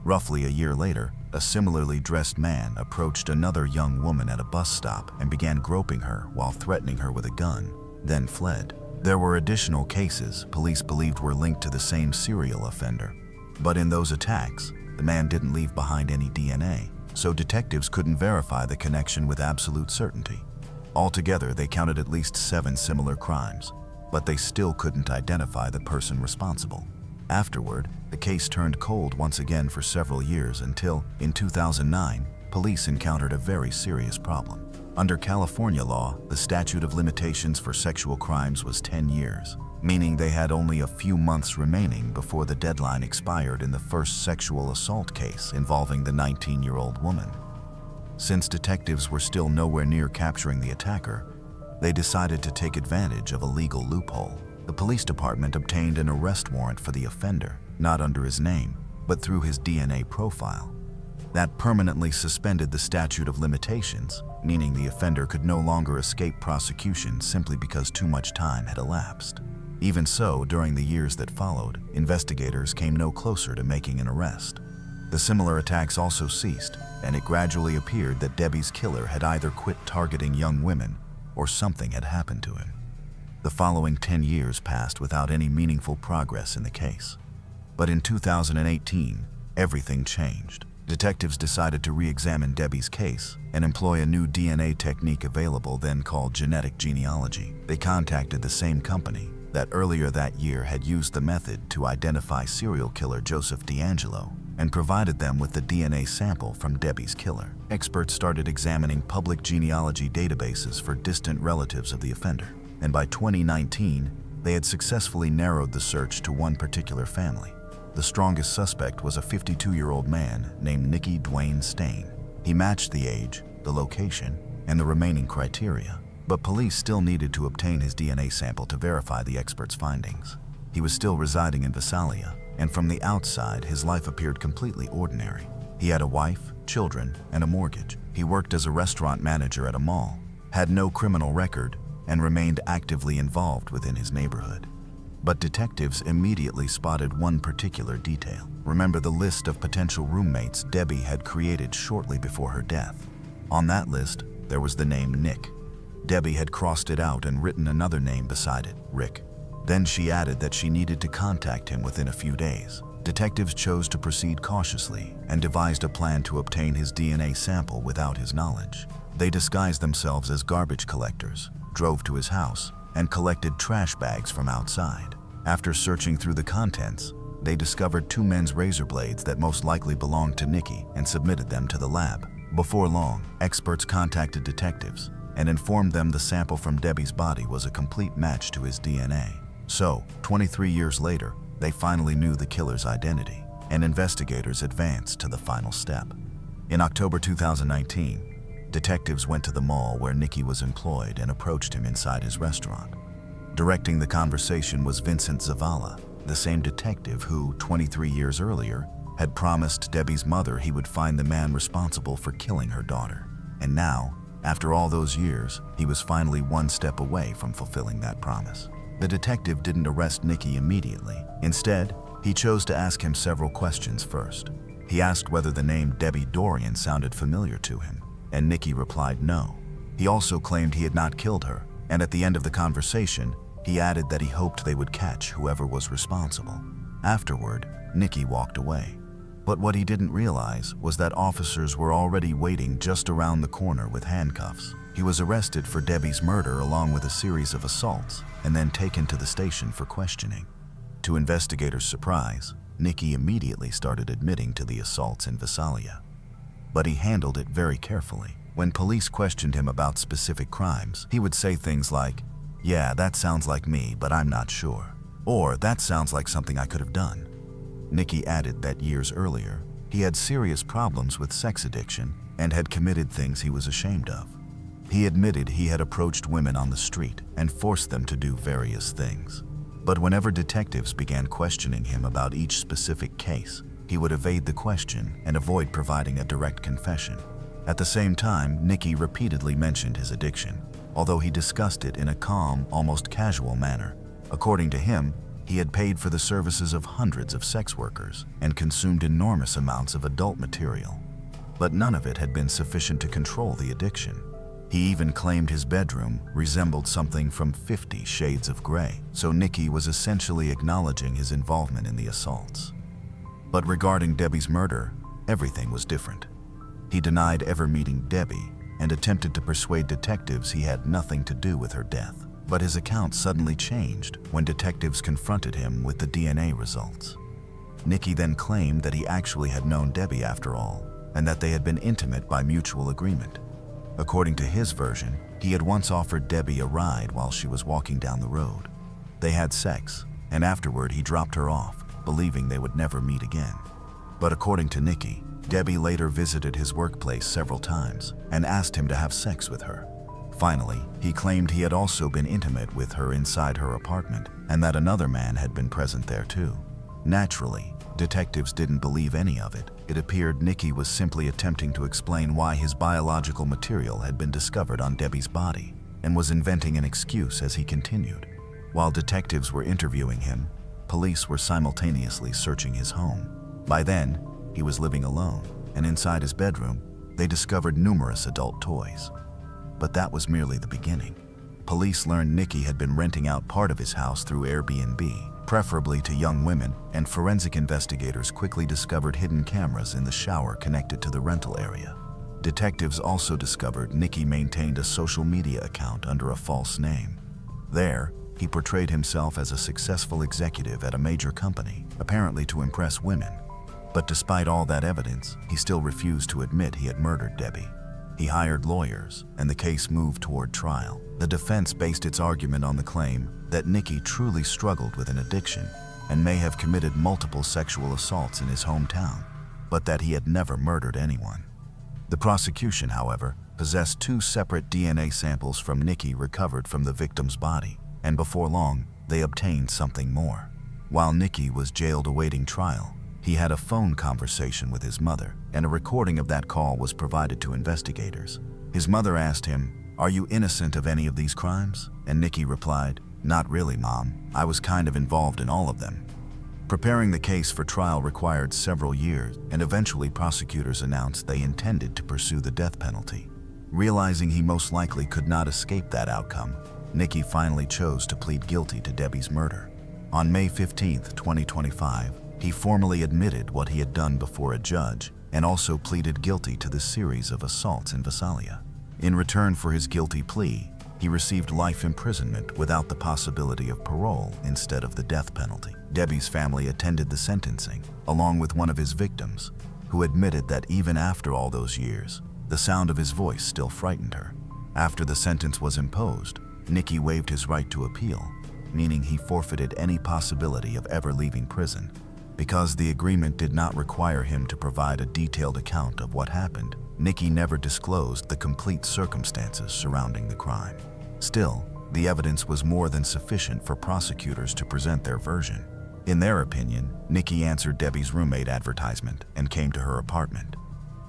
Roughly a year later, a similarly dressed man approached another young woman at a bus stop and began groping her while threatening her with a gun, then fled. There were additional cases police believed were linked to the same serial offender. But in those attacks, the man didn't leave behind any DNA, so detectives couldn't verify the connection with absolute certainty. Altogether, they counted at least 7 similar crimes, but they still couldn't identify the person responsible. Afterward, the case turned cold once again for several years until, in 2009, police encountered a very serious problem. Under California law, the statute of limitations for sexual crimes was 10 years, meaning they had only a few months remaining before the deadline expired in the first sexual assault case involving the 19-year-old woman. Since detectives were still nowhere near capturing the attacker, they decided to take advantage of a legal loophole. The police department obtained an arrest warrant for the offender, not under his name, but through his DNA profile. That permanently suspended the statute of limitations, meaning the offender could no longer escape prosecution simply because too much time had elapsed. Even so, during the years that followed, investigators came no closer to making an arrest. The similar attacks also ceased, and it gradually appeared that Debbie's killer had either quit targeting young women or something had happened to him. The following 10 years passed without any meaningful progress in the case. But in 2018, everything changed. Detectives decided to re-examine Debbie's case and employ a new DNA technique available then called genetic genealogy. They contacted the same company that earlier that year had used the method to identify serial killer Joseph DeAngelo and provided them with the DNA sample from Debbie's killer. Experts started examining public genealogy databases for distant relatives of the offender, and by 2019, they had successfully narrowed the search to one particular family. The strongest suspect was a 52-year-old man named Nicky Dwayne Stain. He matched the age, the location, and the remaining criteria, but police still needed to obtain his DNA sample to verify the experts' findings. He was still residing in Visalia, and from the outside, his life appeared completely ordinary. He had a wife, children, and a mortgage. He worked as a restaurant manager at a mall, had no criminal record, and remained actively involved within his neighborhood. But detectives immediately spotted one particular detail. Remember the list of potential roommates Debbie had created shortly before her death? On that list, there was the name Nick. Debbie had crossed it out and written another name beside it, Rick. Then she added that she needed to contact him within a few days. Detectives chose to proceed cautiously and devised a plan to obtain his DNA sample without his knowledge. They disguised themselves as garbage collectors, drove to his house, and collected trash bags from outside. After searching through the contents, they discovered 2 men's razor blades that most likely belonged to Nicky and submitted them to the lab. Before long, experts contacted detectives and informed them the sample from Debbie's body was a complete match to his DNA. So, 23 years later, they finally knew the killer's identity, and investigators advanced to the final step. In October 2019, detectives went to the mall where Nicky was employed and approached him inside his restaurant. Directing the conversation was Vincent Zavala, the same detective who, 23 years earlier, had promised Debbie's mother he would find the man responsible for killing her daughter. And now, after all those years, he was finally one step away from fulfilling that promise. The detective didn't arrest Nicky immediately. Instead, he chose to ask him several questions first. He asked whether the name Debbie Dorian sounded familiar to him, and Nicky replied no. He also claimed he had not killed her, and at the end of the conversation, he added that he hoped they would catch whoever was responsible. Afterward, Nicky walked away. But what he didn't realize was that officers were already waiting just around the corner with handcuffs. He was arrested for Debbie's murder along with a series of assaults and then taken to the station for questioning. To investigators' surprise, Nicky immediately started admitting to the assaults in Visalia. But he handled it very carefully. When police questioned him about specific crimes, he would say things like, "Yeah, that sounds like me, but I'm not sure." Or, "That sounds like something I could have done." Nicky added that years earlier, he had serious problems with sex addiction and had committed things he was ashamed of. He admitted he had approached women on the street and forced them to do various things. But whenever detectives began questioning him about each specific case, he would evade the question and avoid providing a direct confession. At the same time, Nicky repeatedly mentioned his addiction, although he discussed it in a calm, almost casual manner. According to him, he had paid for the services of hundreds of sex workers and consumed enormous amounts of adult material. But none of it had been sufficient to control the addiction. He even claimed his bedroom resembled something from 50 Shades of Grey, so Nicky was essentially acknowledging his involvement in the assaults. But regarding Debbie's murder, everything was different. He denied ever meeting Debbie and attempted to persuade detectives he had nothing to do with her death. But his account suddenly changed when detectives confronted him with the DNA results. Nicky then claimed that he actually had known Debbie after all, and that they had been intimate by mutual agreement. According to his version, he had once offered Debbie a ride while she was walking down the road. They had sex, and afterward he dropped her off, believing they would never meet again. But according to Nicky, Debbie later visited his workplace several times and asked him to have sex with her. Finally, he claimed he had also been intimate with her inside her apartment and that another man had been present there too. Naturally, detectives didn't believe any of it. It appeared Nicky was simply attempting to explain why his biological material had been discovered on Debbie's body and was inventing an excuse as he continued. While detectives were interviewing him, police were simultaneously searching his home. By then, he was living alone, and inside his bedroom, they discovered numerous adult toys. But that was merely the beginning. Police learned Nicky had been renting out part of his house through Airbnb, preferably to young women, and forensic investigators quickly discovered hidden cameras in the shower connected to the rental area. Detectives also discovered Nicky maintained a social media account under a false name. There, he portrayed himself as a successful executive at a major company, apparently to impress women. But despite all that evidence, he still refused to admit he had murdered Debbie. He hired lawyers, and the case moved toward trial. The defense based its argument on the claim that Nicky truly struggled with an addiction and may have committed multiple sexual assaults in his hometown, but that he had never murdered anyone. The prosecution, however, possessed 2 separate DNA samples from Nicky recovered from the victim's body, and before long, they obtained something more. While Nicky was jailed awaiting trial, he had a phone conversation with his mother, and a recording of that call was provided to investigators. His mother asked him, "Are you innocent of any of these crimes?" And Nicky replied, "Not really, Mom. I was kind of involved in all of them." Preparing the case for trial required several years, and eventually prosecutors announced they intended to pursue the death penalty. Realizing he most likely could not escape that outcome, Nicky finally chose to plead guilty to Debbie's murder. On May 15, 2025, he formally admitted what he had done before a judge and also pleaded guilty to the series of assaults in Visalia. In return for his guilty plea, he received life imprisonment without the possibility of parole instead of the death penalty. Debbie's family attended the sentencing, along with one of his victims, who admitted that even after all those years, the sound of his voice still frightened her. After the sentence was imposed, Nicky waived his right to appeal, meaning he forfeited any possibility of ever leaving prison. Because the agreement did not require him to provide a detailed account of what happened, Nicky never disclosed the complete circumstances surrounding the crime. Still, the evidence was more than sufficient for prosecutors to present their version. In their opinion, Nicky answered Debbie's roommate advertisement and came to her apartment.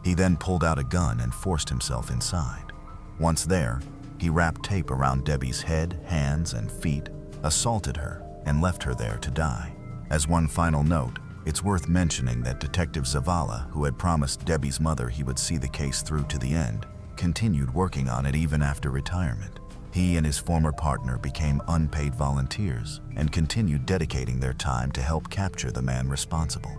He then pulled out a gun and forced himself inside. Once there, he wrapped tape around Debbie's head, hands, and feet, assaulted her, and left her there to die. As one final note, it's worth mentioning that Detective Zavala, who had promised Debbie's mother he would see the case through to the end, continued working on it even after retirement. He and his former partner became unpaid volunteers and continued dedicating their time to help capture the man responsible.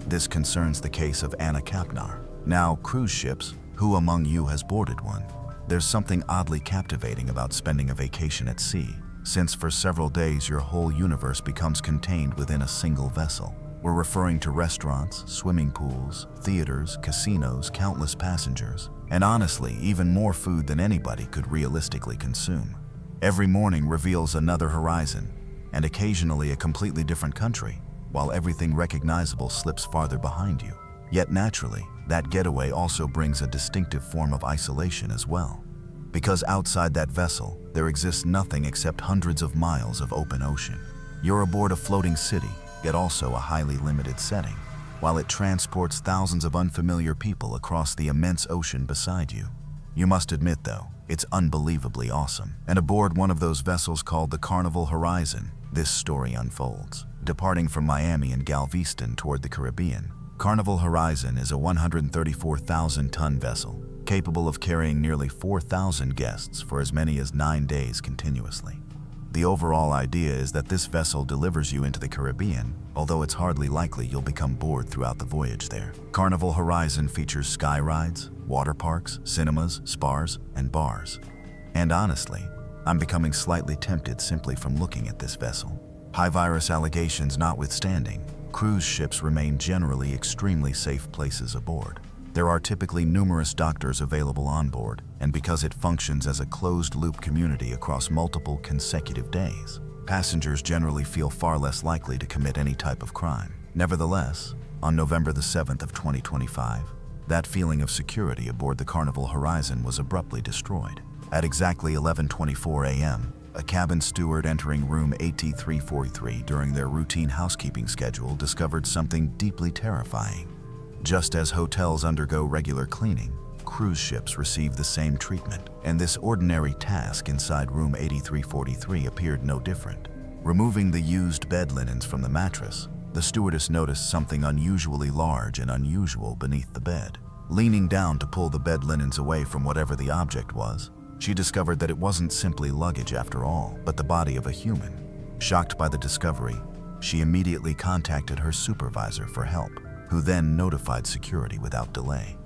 This concerns the case of Anna Kapnar. Now, cruise ships, who among you has boarded one? There's something oddly captivating about spending a vacation at sea, since for several days your whole universe becomes contained within a single vessel. We're referring to restaurants, swimming pools, theaters, casinos, countless passengers, and honestly, even more food than anybody could realistically consume. Every morning reveals another horizon, and occasionally a completely different country, while everything recognizable slips farther behind you. Yet naturally, that getaway also brings a distinctive form of isolation as well. Because outside that vessel, there exists nothing except hundreds of miles of open ocean. You're aboard a floating city, yet also a highly limited setting, while it transports thousands of unfamiliar people across the immense ocean beside you. You must admit though, it's unbelievably awesome. And aboard one of those vessels called the Carnival Horizon, this story unfolds. Departing from Miami and Galveston toward the Caribbean, Carnival Horizon is a 134,000-ton vessel, capable of carrying nearly 4,000 guests for as many as 9 days continuously. The overall idea is that this vessel delivers you into the Caribbean, although it's hardly likely you'll become bored throughout the voyage there. Carnival Horizon features sky rides, water parks, cinemas, spas, and bars. And honestly, I'm becoming slightly tempted simply from looking at this vessel. High virus allegations notwithstanding, cruise ships remain generally extremely safe places aboard. There are typically numerous doctors available on board, and because it functions as a closed-loop community across multiple consecutive days, passengers generally feel far less likely to commit any type of crime. Nevertheless, on November the 7th of 2025, that feeling of security aboard the Carnival Horizon was abruptly destroyed. At exactly 11:24 a.m., a cabin steward entering room AT-343 during their routine housekeeping schedule discovered something deeply terrifying. Just as hotels undergo regular cleaning, cruise ships receive the same treatment, and this ordinary task inside room 8343 appeared no different. Removing the used bed linens from the mattress, the stewardess noticed something unusually large and unusual beneath the bed. Leaning down to pull the bed linens away from whatever the object was, she discovered that it wasn't simply luggage after all, but the body of a human. Shocked by the discovery, she immediately contacted her supervisor for help, who then notified security without delay.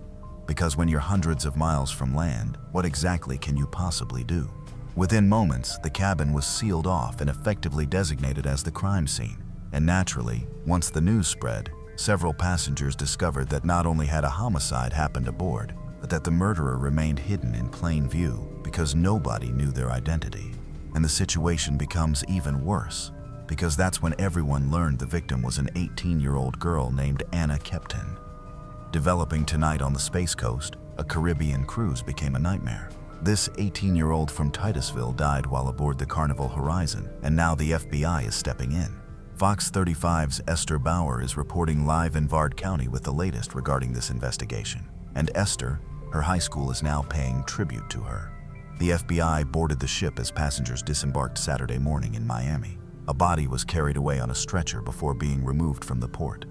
Because when you're hundreds of miles from land, what exactly can you possibly do? Within moments, the cabin was sealed off and effectively designated as the crime scene. And naturally, once the news spread, several passengers discovered that not only had a homicide happened aboard, but that the murderer remained hidden in plain view because nobody knew their identity. And the situation becomes even worse, because that's when everyone learned the victim was an 18-year-old girl named Anna Kepton. Developing tonight on the Space Coast, a Caribbean cruise became a nightmare. This 18-year-old from Titusville died while aboard the Carnival Horizon, and now the FBI is stepping in. Fox 35's Esther Bauer is reporting live in Vard County with the latest regarding this investigation. And Esther, her high school is now paying tribute to her. The FBI boarded the ship as passengers disembarked Saturday morning in Miami. A body was carried away on a stretcher before being removed from the port.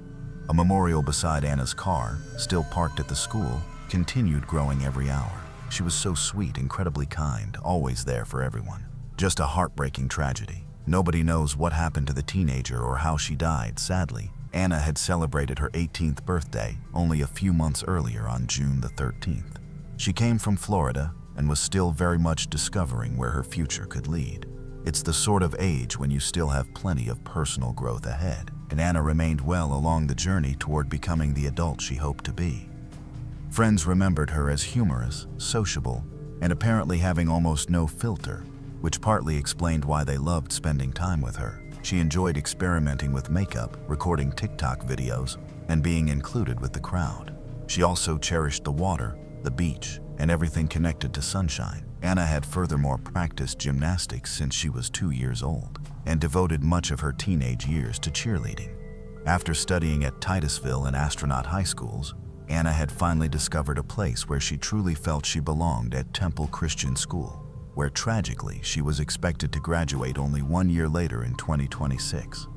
A memorial beside Anna's car, still parked at the school, continued growing every hour. She was so sweet, incredibly kind, always there for everyone. Just a heartbreaking tragedy. Nobody knows what happened to the teenager or how she died, sadly. Anna had celebrated her 18th birthday only a few months earlier on June the 13th. She came from Florida and was still very much discovering where her future could lead. It's the sort of age when you still have plenty of personal growth ahead, and Anna remained well along the journey toward becoming the adult she hoped to be. Friends remembered her as humorous, sociable, and apparently having almost no filter, which partly explained why they loved spending time with her. She enjoyed experimenting with makeup, recording TikTok videos, and being included with the crowd. She also cherished the water, the beach, and everything connected to sunshine. Anna had furthermore practiced gymnastics since she was 2 years old, and devoted much of her teenage years to cheerleading. After studying at Titusville and Astronaut high schools, Anna had finally discovered a place where she truly felt she belonged at Temple Christian School, where tragically she was expected to graduate only 1 year later in 2026.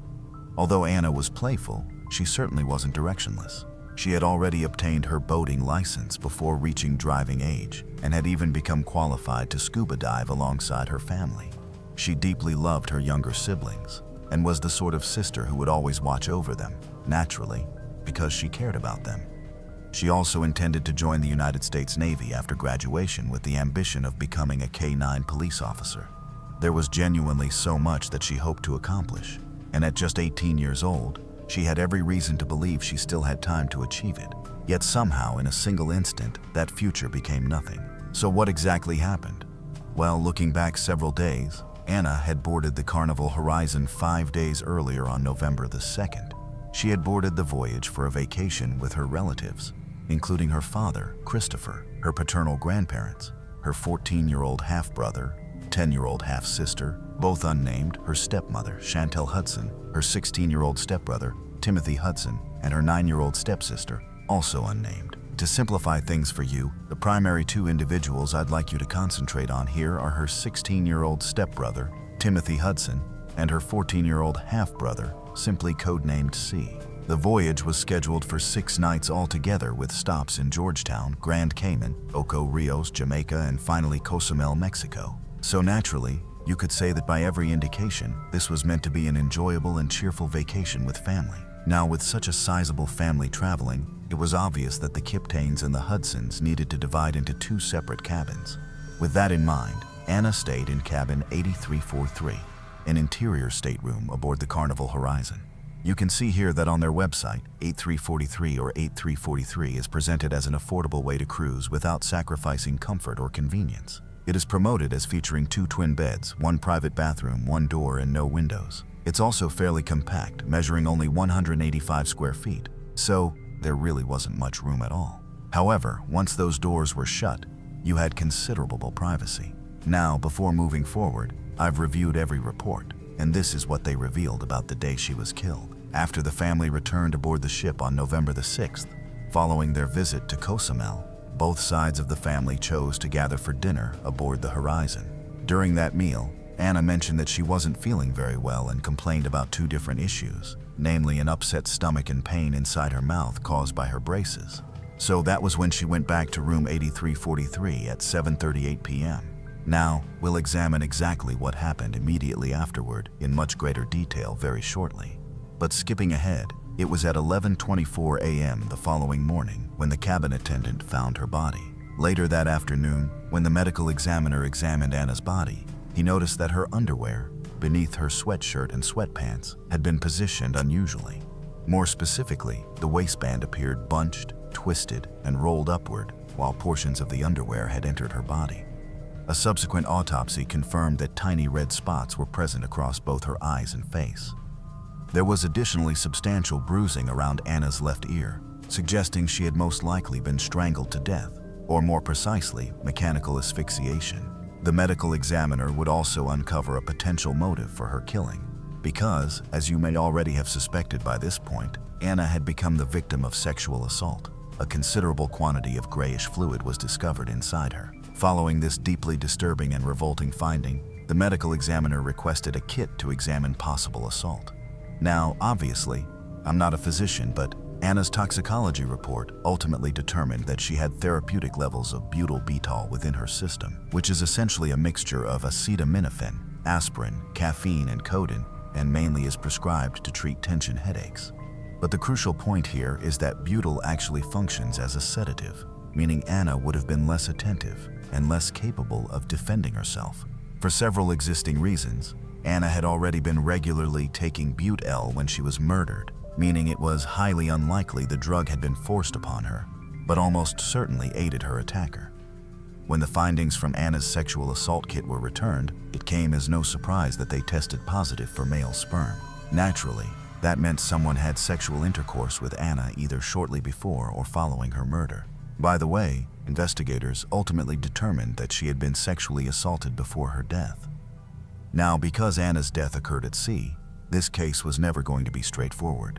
Although Anna was playful, she certainly wasn't directionless. She had already obtained her boating license before reaching driving age, and had even become qualified to scuba dive alongside her family. She deeply loved her younger siblings, and was the sort of sister who would always watch over them, naturally, because she cared about them. She also intended to join the United States Navy after graduation with the ambition of becoming a K-9 police officer. There was genuinely so much that she hoped to accomplish, and at just 18 years old, she had every reason to believe she still had time to achieve it. Yet somehow, in a single instant, that future became nothing. So what exactly happened? Well, looking back several days, Anna had boarded the Carnival Horizon 5 days earlier on November the 2nd. She had boarded the voyage for a vacation with her relatives, including her father, Christopher, her paternal grandparents, her 14-year-old half-brother, 10-year-old half-sister, both unnamed, her stepmother, Chantel Hudson, her 16-year-old stepbrother, Timothy Hudson, and her 9-year-old stepsister, also unnamed. To simplify things for you, the primary two individuals I'd like you to concentrate on here are her 16-year-old stepbrother, Timothy Hudson, and her 14-year-old half-brother, simply codenamed C. The voyage was scheduled for 6 nights altogether, with stops in Georgetown, Grand Cayman, Ocho Rios, Jamaica, and finally Cozumel, Mexico. So naturally, you could say that by every indication, this was meant to be an enjoyable and cheerful vacation with family. Now, with such a sizable family traveling, it was obvious that the Kiptains and the Hudsons needed to divide into 2 separate cabins. With that in mind, Anna stayed in cabin 8343, an interior stateroom aboard the Carnival Horizon. You can see here that on their website, 8343 or 8343 is presented as an affordable way to cruise without sacrificing comfort or convenience. It is promoted as featuring 2 twin beds, 1 private bathroom, 1 door, and no windows. It's also fairly compact, measuring only 185 square feet, so there really wasn't much room at all. However, once those doors were shut, you had considerable privacy. Now, before moving forward, I've reviewed every report, and this is what they revealed about the day she was killed. After the family returned aboard the ship on November the 6th, following their visit to Cozumel, both sides of the family chose to gather for dinner aboard the Horizon. During that meal, Anna mentioned that she wasn't feeling very well and complained about 2 different issues, namely an upset stomach and pain inside her mouth caused by her braces. So that was when she went back to room 8343 at 7:38 p.m. Now, we'll examine exactly what happened immediately afterward in much greater detail very shortly. But skipping ahead, it was at 11:24 a.m. the following morning when the cabin attendant found her body. Later that afternoon, when the medical examiner examined Anna's body, he noticed that her underwear, beneath her sweatshirt and sweatpants, had been positioned unusually. More specifically, the waistband appeared bunched, twisted, and rolled upward, while portions of the underwear had entered her body. A subsequent autopsy confirmed that tiny red spots were present across both her eyes and face. There was additionally substantial bruising around Anna's left ear, suggesting she had most likely been strangled to death, or more precisely, mechanical asphyxiation. The medical examiner would also uncover a potential motive for her killing, because, as you may already have suspected by this point, Anna had become the victim of sexual assault. A considerable quantity of grayish fluid was discovered inside her. Following this deeply disturbing and revolting finding, the medical examiner requested a kit to examine possible assault. Now, obviously, I'm not a physician, but Anna's toxicology report ultimately determined that she had therapeutic levels of butyl-bitol within her system, which is essentially a mixture of acetaminophen, aspirin, caffeine, and codeine, and mainly is prescribed to treat tension headaches. But the crucial point here is that butyl actually functions as a sedative, meaning Anna would have been less attentive and less capable of defending herself. For several existing reasons, Anna had already been regularly taking But-L when she was murdered, meaning it was highly unlikely the drug had been forced upon her, but almost certainly aided her attacker. When the findings from Anna's sexual assault kit were returned, it came as no surprise that they tested positive for male sperm. Naturally, that meant someone had sexual intercourse with Anna either shortly before or following her murder. By the way, investigators ultimately determined that she had been sexually assaulted before her death. Now, because Anna's death occurred at sea, this case was never going to be straightforward.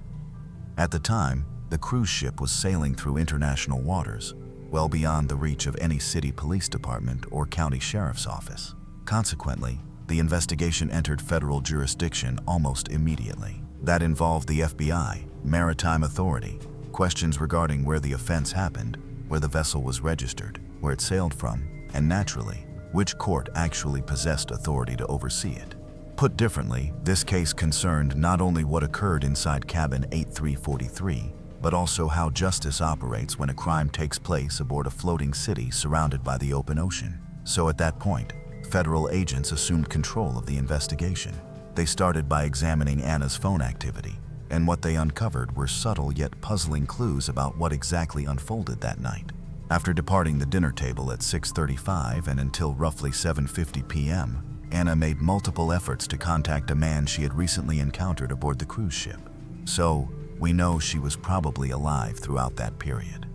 At the time, the cruise ship was sailing through international waters, well beyond the reach of any city police department or county sheriff's office. Consequently, the investigation entered federal jurisdiction almost immediately. That involved the FBI, Maritime Authority, questions regarding where the offense happened, where the vessel was registered, where it sailed from, and naturally, which court actually possessed authority to oversee it. Put differently, this case concerned not only what occurred inside cabin 8343, but also how justice operates when a crime takes place aboard a floating city surrounded by the open ocean. So at that point, federal agents assumed control of the investigation. They started by examining Anna's phone activity, and what they uncovered were subtle yet puzzling clues about what exactly unfolded that night. After departing the dinner table at 6:35 and until roughly 7:50 p.m., Anna made multiple efforts to contact a man she had recently encountered aboard the cruise ship. So, we know she was probably alive throughout that period.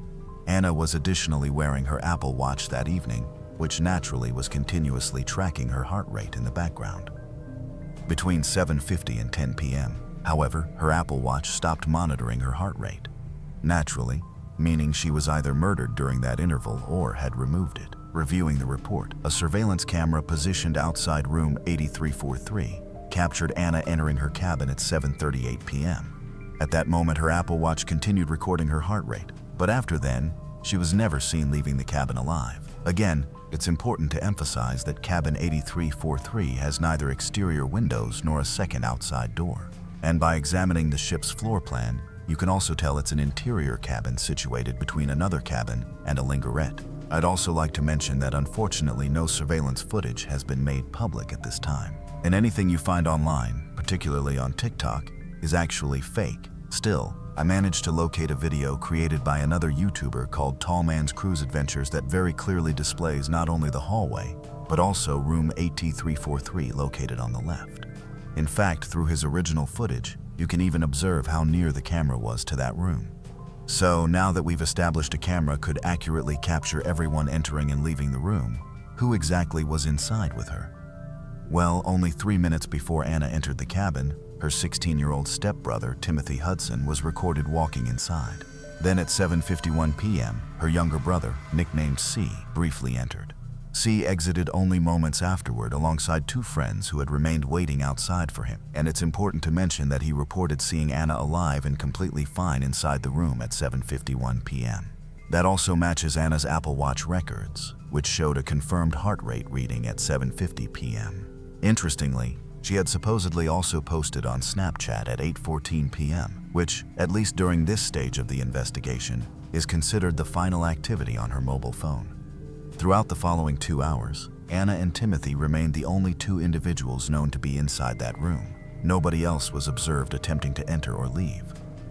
Anna was additionally wearing her Apple Watch that evening, which naturally was continuously tracking her heart rate in the background. Between 7:50 and 10 p.m., however, her Apple Watch stopped monitoring her heart rate. Naturally, meaning she was either murdered during that interval or had removed it. Reviewing the report, a surveillance camera positioned outside room 8343 captured Anna entering her cabin at 7:38 p.m. At that moment, her Apple Watch continued recording her heart rate, but after then, she was never seen leaving the cabin alive. Again, it's important to emphasize that cabin 8343 has neither exterior windows nor a second outside door. And by examining the ship's floor plan, you can also tell it's an interior cabin situated between another cabin and a lingerette. I'd also like to mention that unfortunately no surveillance footage has been made public at this time. And anything you find online, particularly on TikTok, is actually fake. Still, I managed to locate a video created by another YouTuber called Tallman's Cruise Adventures that very clearly displays not only the hallway, but also room 8343 located on the left. In fact, through his original footage, you can even observe how near the camera was to that room. So now that we've established a camera could accurately capture everyone entering and leaving the room, who exactly was inside with her? Well, only 3 minutes before Anna entered the cabin, her 16-year-old stepbrother, Timothy Hudson, was recorded walking inside. Then at 7:51 p.m., her younger brother, nicknamed C, briefly entered. C exited only moments afterward alongside two friends who had remained waiting outside for him, and it's important to mention that he reported seeing Anna alive and completely fine inside the room at 7:51 p.m. That also matches Anna's Apple Watch records, which showed a confirmed heart rate reading at 7:50 p.m. Interestingly, she had supposedly also posted on Snapchat at 8:14 p.m., which, at least during this stage of the investigation, is considered the final activity on her mobile phone. Throughout the following 2 hours, Anna and Timothy remained the only two individuals known to be inside that room. Nobody else was observed attempting to enter or leave.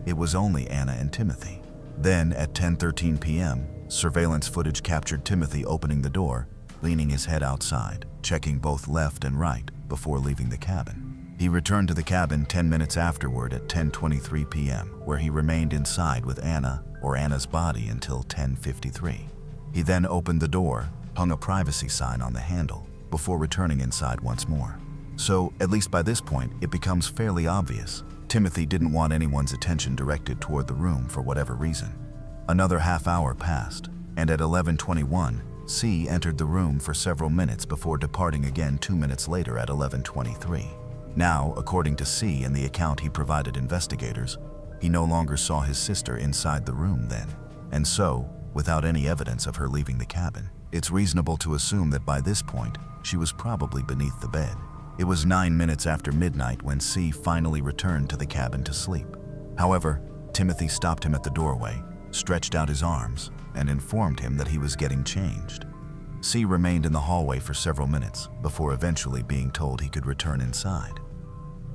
It was only Anna and Timothy. Then, at 10:13 p.m., surveillance footage captured Timothy opening the door, leaning his head outside, checking both left and right before leaving the cabin. He returned to the cabin 10 minutes afterward at 10:23 p.m., where he remained inside with Anna or Anna's body until 10:53. He then opened the door, hung a privacy sign on the handle, before returning inside once more. So, at least by this point, it becomes fairly obvious Timothy didn't want anyone's attention directed toward the room for whatever reason. Another half hour passed, and at 11:21, C entered the room for several minutes before departing again 2 minutes later at 11:23. Now, according to C and the account he provided investigators, he no longer saw his sister inside the room then. And so, without any evidence of her leaving the cabin, it's reasonable to assume that by this point, she was probably beneath the bed. It was 9 minutes after midnight when C finally returned to the cabin to sleep. However, Timothy stopped him at the doorway, stretched out his arms, and informed him that he was getting changed. C remained in the hallway for several minutes before eventually being told he could return inside.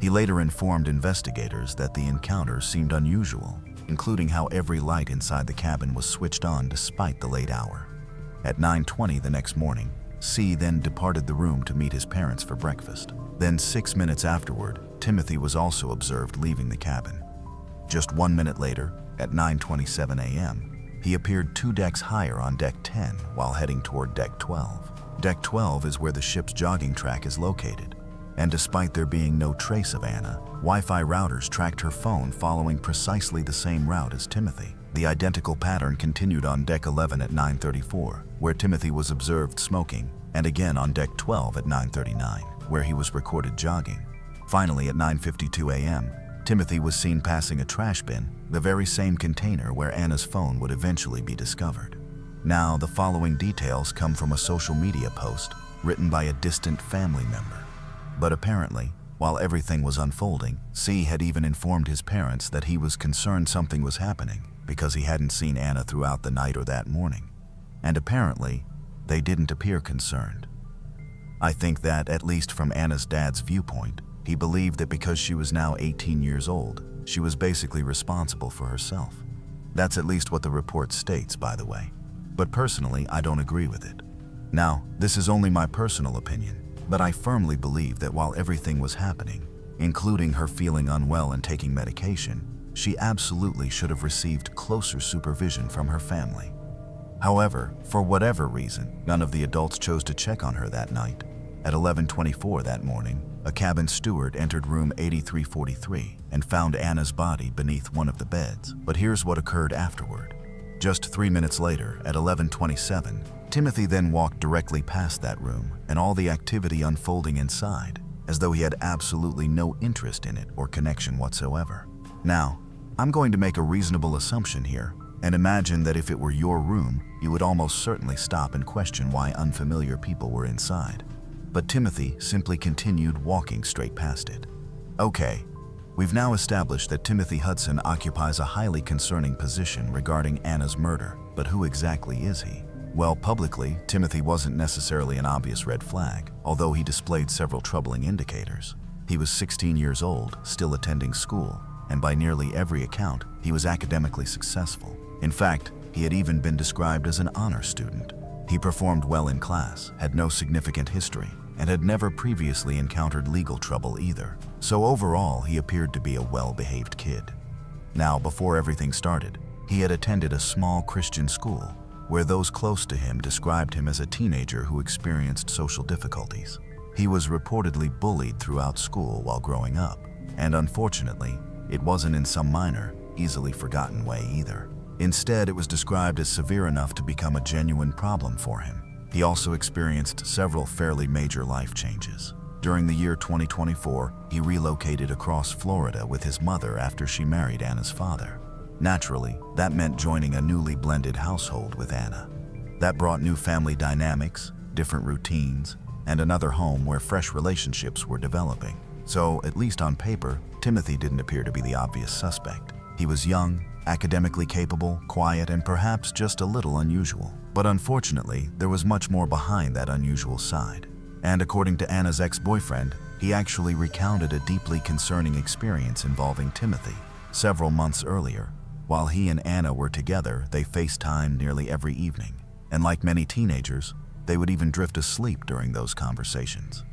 He later informed investigators that the encounter seemed unusual, including how every light inside the cabin was switched on despite the late hour. At 9:20 the next morning, C then departed the room to meet his parents for breakfast. Then 6 minutes afterward, Timothy was also observed leaving the cabin. Just 1 minute later, at 9:27 a.m., he appeared 2 decks higher on deck 10 while heading toward deck 12. Deck 12 is where the ship's jogging track is located, and despite there being no trace of Anna, Wi-Fi routers tracked her phone following precisely the same route as Timothy. The identical pattern continued on deck 11 at 9:34, where Timothy was observed smoking, and again on deck 12 at 9:39, where he was recorded jogging. Finally, at 9:52 a.m., Timothy was seen passing a trash bin, the very same container where Anna's phone would eventually be discovered. Now, the following details come from a social media post written by a distant family member. But apparently, while everything was unfolding, C had even informed his parents that he was concerned something was happening because he hadn't seen Anna throughout the night or that morning. And apparently, they didn't appear concerned. I think that, at least from Anna's dad's viewpoint, he believed that because she was now 18 years old, she was basically responsible for herself. That's at least what the report states, by the way. But personally, I don't agree with it. Now, this is only my personal opinion, but I firmly believe that while everything was happening, including her feeling unwell and taking medication, she absolutely should have received closer supervision from her family. However, for whatever reason, none of the adults chose to check on her that night. At 11:24 that morning, a cabin steward entered room 8343 and found Anna's body beneath one of the beds. But here's what occurred afterward. Just 3 minutes later, at 11:27, Timothy then walked directly past that room and all the activity unfolding inside, as though he had absolutely no interest in it or connection whatsoever. Now, I'm going to make a reasonable assumption here and imagine that if it were your room, you would almost certainly stop and question why unfamiliar people were inside. But Timothy simply continued walking straight past it. Okay, we've now established that Timothy Hudson occupies a highly concerning position regarding Anna's murder, but who exactly is he? Well, publicly, Timothy wasn't necessarily an obvious red flag, although he displayed several troubling indicators. He was 16 years old, still attending school, and by nearly every account, he was academically successful. In fact, he had even been described as an honor student. He performed well in class, had no significant history, and had never previously encountered legal trouble either. So overall, he appeared to be a well-behaved kid. Now, before everything started, he had attended a small Christian school, where those close to him described him as a teenager who experienced social difficulties. He was reportedly bullied throughout school while growing up, and unfortunately, it wasn't in some minor, easily forgotten way either. Instead, it was described as severe enough to become a genuine problem for him. He also experienced several fairly major life changes. During the year 2024, he relocated across Florida with his mother after she married Anna's father. Naturally, that meant joining a newly blended household with Anna. That brought new family dynamics, different routines, and another home where fresh relationships were developing. So, at least on paper, Timothy didn't appear to be the obvious suspect. He was young, academically capable, quiet, and perhaps just a little unusual. But unfortunately, there was much more behind that unusual side. And according to Anna's ex-boyfriend, he actually recounted a deeply concerning experience involving Timothy several months earlier. While he and Anna were together, they FaceTimed nearly every evening. And like many teenagers, they would even drift asleep during those conversations.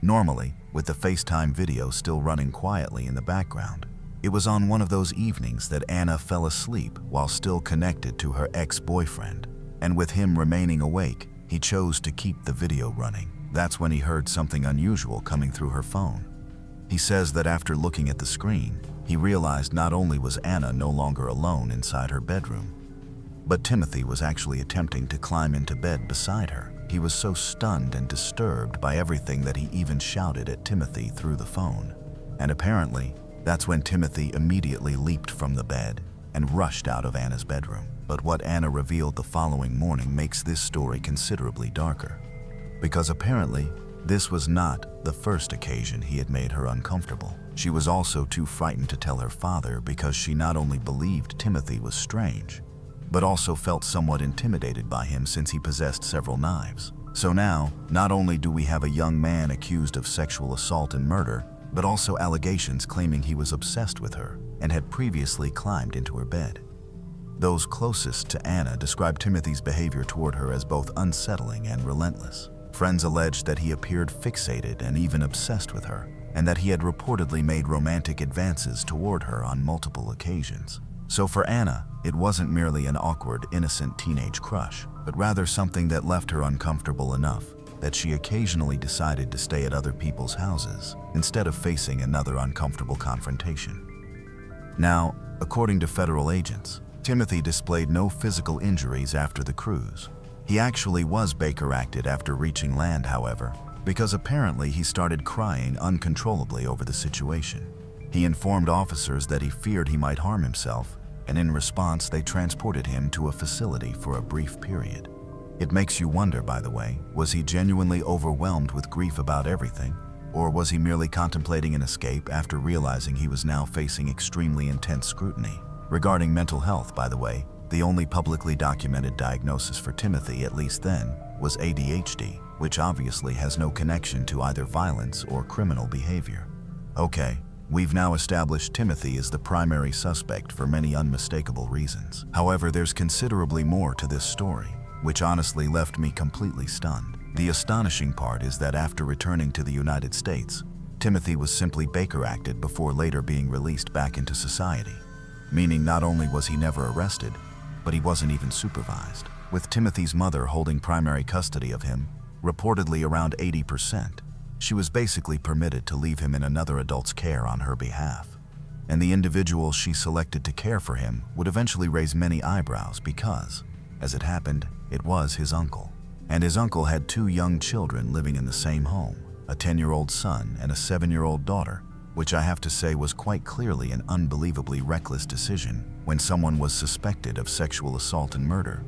Normally, with the FaceTime video still running quietly in the background, it was on one of those evenings that Anna fell asleep while still connected to her ex-boyfriend. And with him remaining awake, he chose to keep the video running. That's when he heard something unusual coming through her phone. He says that after looking at the screen, he realized not only was Anna no longer alone inside her bedroom, but Timothy was actually attempting to climb into bed beside her. He was so stunned and disturbed by everything that he even shouted at Timothy through the phone. And apparently, that's when Timothy immediately leaped from the bed and rushed out of Anna's bedroom. But what Anna revealed the following morning makes this story considerably darker. Because apparently, this was not the first occasion he had made her uncomfortable. She was also too frightened to tell her father because she not only believed Timothy was strange, but also felt somewhat intimidated by him since he possessed several knives. So now, not only do we have a young man accused of sexual assault and murder, but also allegations claiming he was obsessed with her and had previously climbed into her bed. Those closest to Anna described Timothy's behavior toward her as both unsettling and relentless. Friends alleged that he appeared fixated and even obsessed with her, and that he had reportedly made romantic advances toward her on multiple occasions. So for Anna, it wasn't merely an awkward, innocent teenage crush, but rather something that left her uncomfortable enough that she occasionally decided to stay at other people's houses instead of facing another uncomfortable confrontation. Now, according to federal agents, Timothy displayed no physical injuries after the cruise. He actually was Baker-acted after reaching land, however, because apparently he started crying uncontrollably over the situation. He informed officers that he feared he might harm himself, and in response they transported him to a facility for a brief period. It makes you wonder, by the way, was he genuinely overwhelmed with grief about everything, or was he merely contemplating an escape after realizing he was now facing extremely intense scrutiny? Regarding mental health, by the way, the only publicly documented diagnosis for Timothy, at least then, was ADHD, which obviously has no connection to either violence or criminal behavior. Okay, we've now established Timothy is the primary suspect for many unmistakable reasons. However, there's considerably more to this story, which honestly left me completely stunned. The astonishing part is that after returning to the United States, Timothy was simply Baker-acted before later being released back into society. meaning not only was he never arrested, but he wasn't even supervised. With Timothy's mother holding primary custody of him, reportedly around 80%, she was basically permitted to leave him in another adult's care on her behalf. And the individual she selected to care for him would eventually raise many eyebrows because, as it happened, it was his uncle. And his uncle had 2 young children living in the same home, a 10-year-old son and a 7-year-old daughter, which I have to say was quite clearly an unbelievably reckless decision when someone was suspected of sexual assault and murder.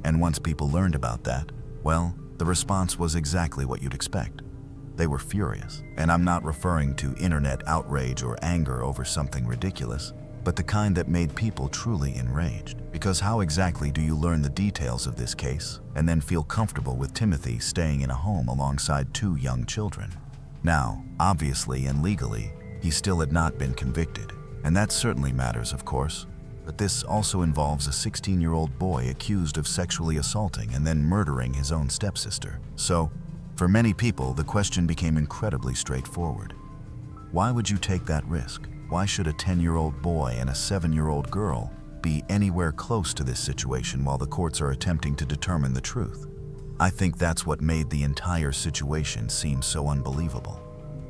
And once people learned about that, well, the response was exactly what you'd expect. They were furious, and I'm not referring to internet outrage or anger over something ridiculous, but the kind that made people truly enraged. Because how exactly do you learn the details of this case and then feel comfortable with Timothy staying in a home alongside 2 young children? Now, obviously and legally, he still had not been convicted, and that certainly matters, of course. But this also involves a 16-year-old boy accused of sexually assaulting and then murdering his own stepsister. So, for many people, the question became incredibly straightforward. Why would you take that risk? Why should a 10-year-old boy and a 7-year-old girl be anywhere close to this situation while the courts are attempting to determine the truth? I think that's what made the entire situation seem so unbelievable.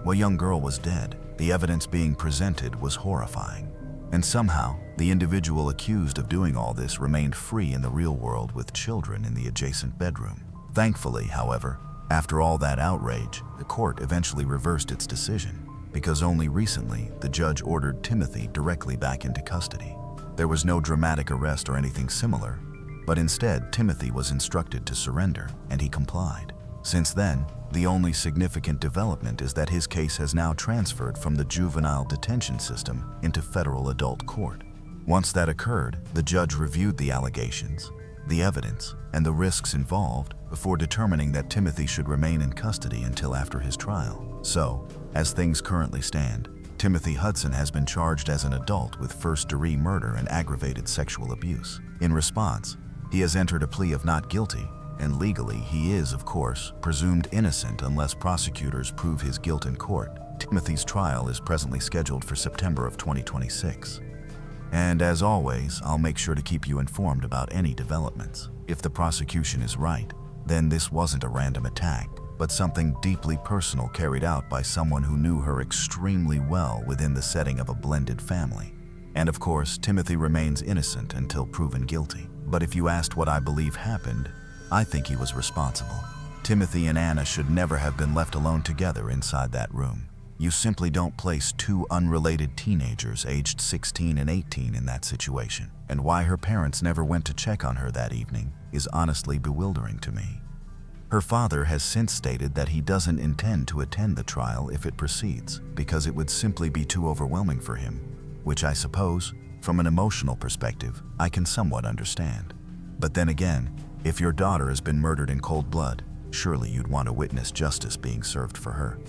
The young girl was dead. The evidence being presented was horrifying. And somehow, the individual accused of doing all this remained free in the real world with children in the adjacent bedroom. Thankfully, however, after all that outrage, the court eventually reversed its decision, because only recently the judge ordered Timothy directly back into custody. There was no dramatic arrest or anything similar, but instead Timothy was instructed to surrender, and he complied. Since then, the only significant development is that his case has now transferred from the juvenile detention system into federal adult court. Once that occurred, the judge reviewed the allegations, the evidence, and the risks involved before determining that Timothy should remain in custody until after his trial. So, as things currently stand, Timothy Hudson has been charged as an adult with first-degree murder and aggravated sexual abuse. In response, he has entered a plea of not guilty, and legally he is, of course, presumed innocent unless prosecutors prove his guilt in court. Timothy's trial is presently scheduled for September of 2026. And as always, I'll make sure to keep you informed about any developments. If the prosecution is right, then this wasn't a random attack, but something deeply personal carried out by someone who knew her extremely well within the setting of a blended family. And of course, Timothy remains innocent until proven guilty. But if you asked what I believe happened, I think he was responsible. Timothy and Anna should never have been left alone together inside that room. You simply don't place 2 unrelated teenagers aged 16 and 18 in that situation. And why her parents never went to check on her that evening is honestly bewildering to me. Her father has since stated that he doesn't intend to attend the trial if it proceeds because it would simply be too overwhelming for him, which I suppose, from an emotional perspective, I can somewhat understand. But then again, if your daughter has been murdered in cold blood, surely you'd want to witness justice being served for her.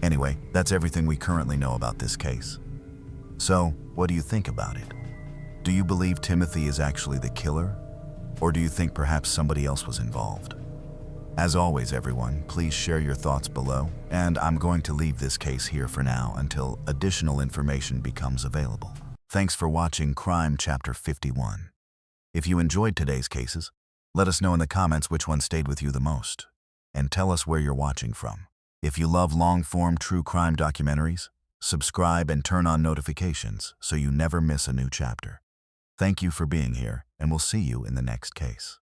Anyway, that's everything we currently know about this case. So, what do you think about it? Do you believe Timothy is actually the killer? Or do you think perhaps somebody else was involved? As always, everyone, please share your thoughts below, and I'm going to leave this case here for now until additional information becomes available. Thanks for watching Crime Chapter 51. If you enjoyed today's cases, let us know in the comments which one stayed with you the most, and tell us where you're watching from. If you love long-form true crime documentaries, subscribe and turn on notifications so you never miss a new chapter. Thank you for being here, and we'll see you in the next case.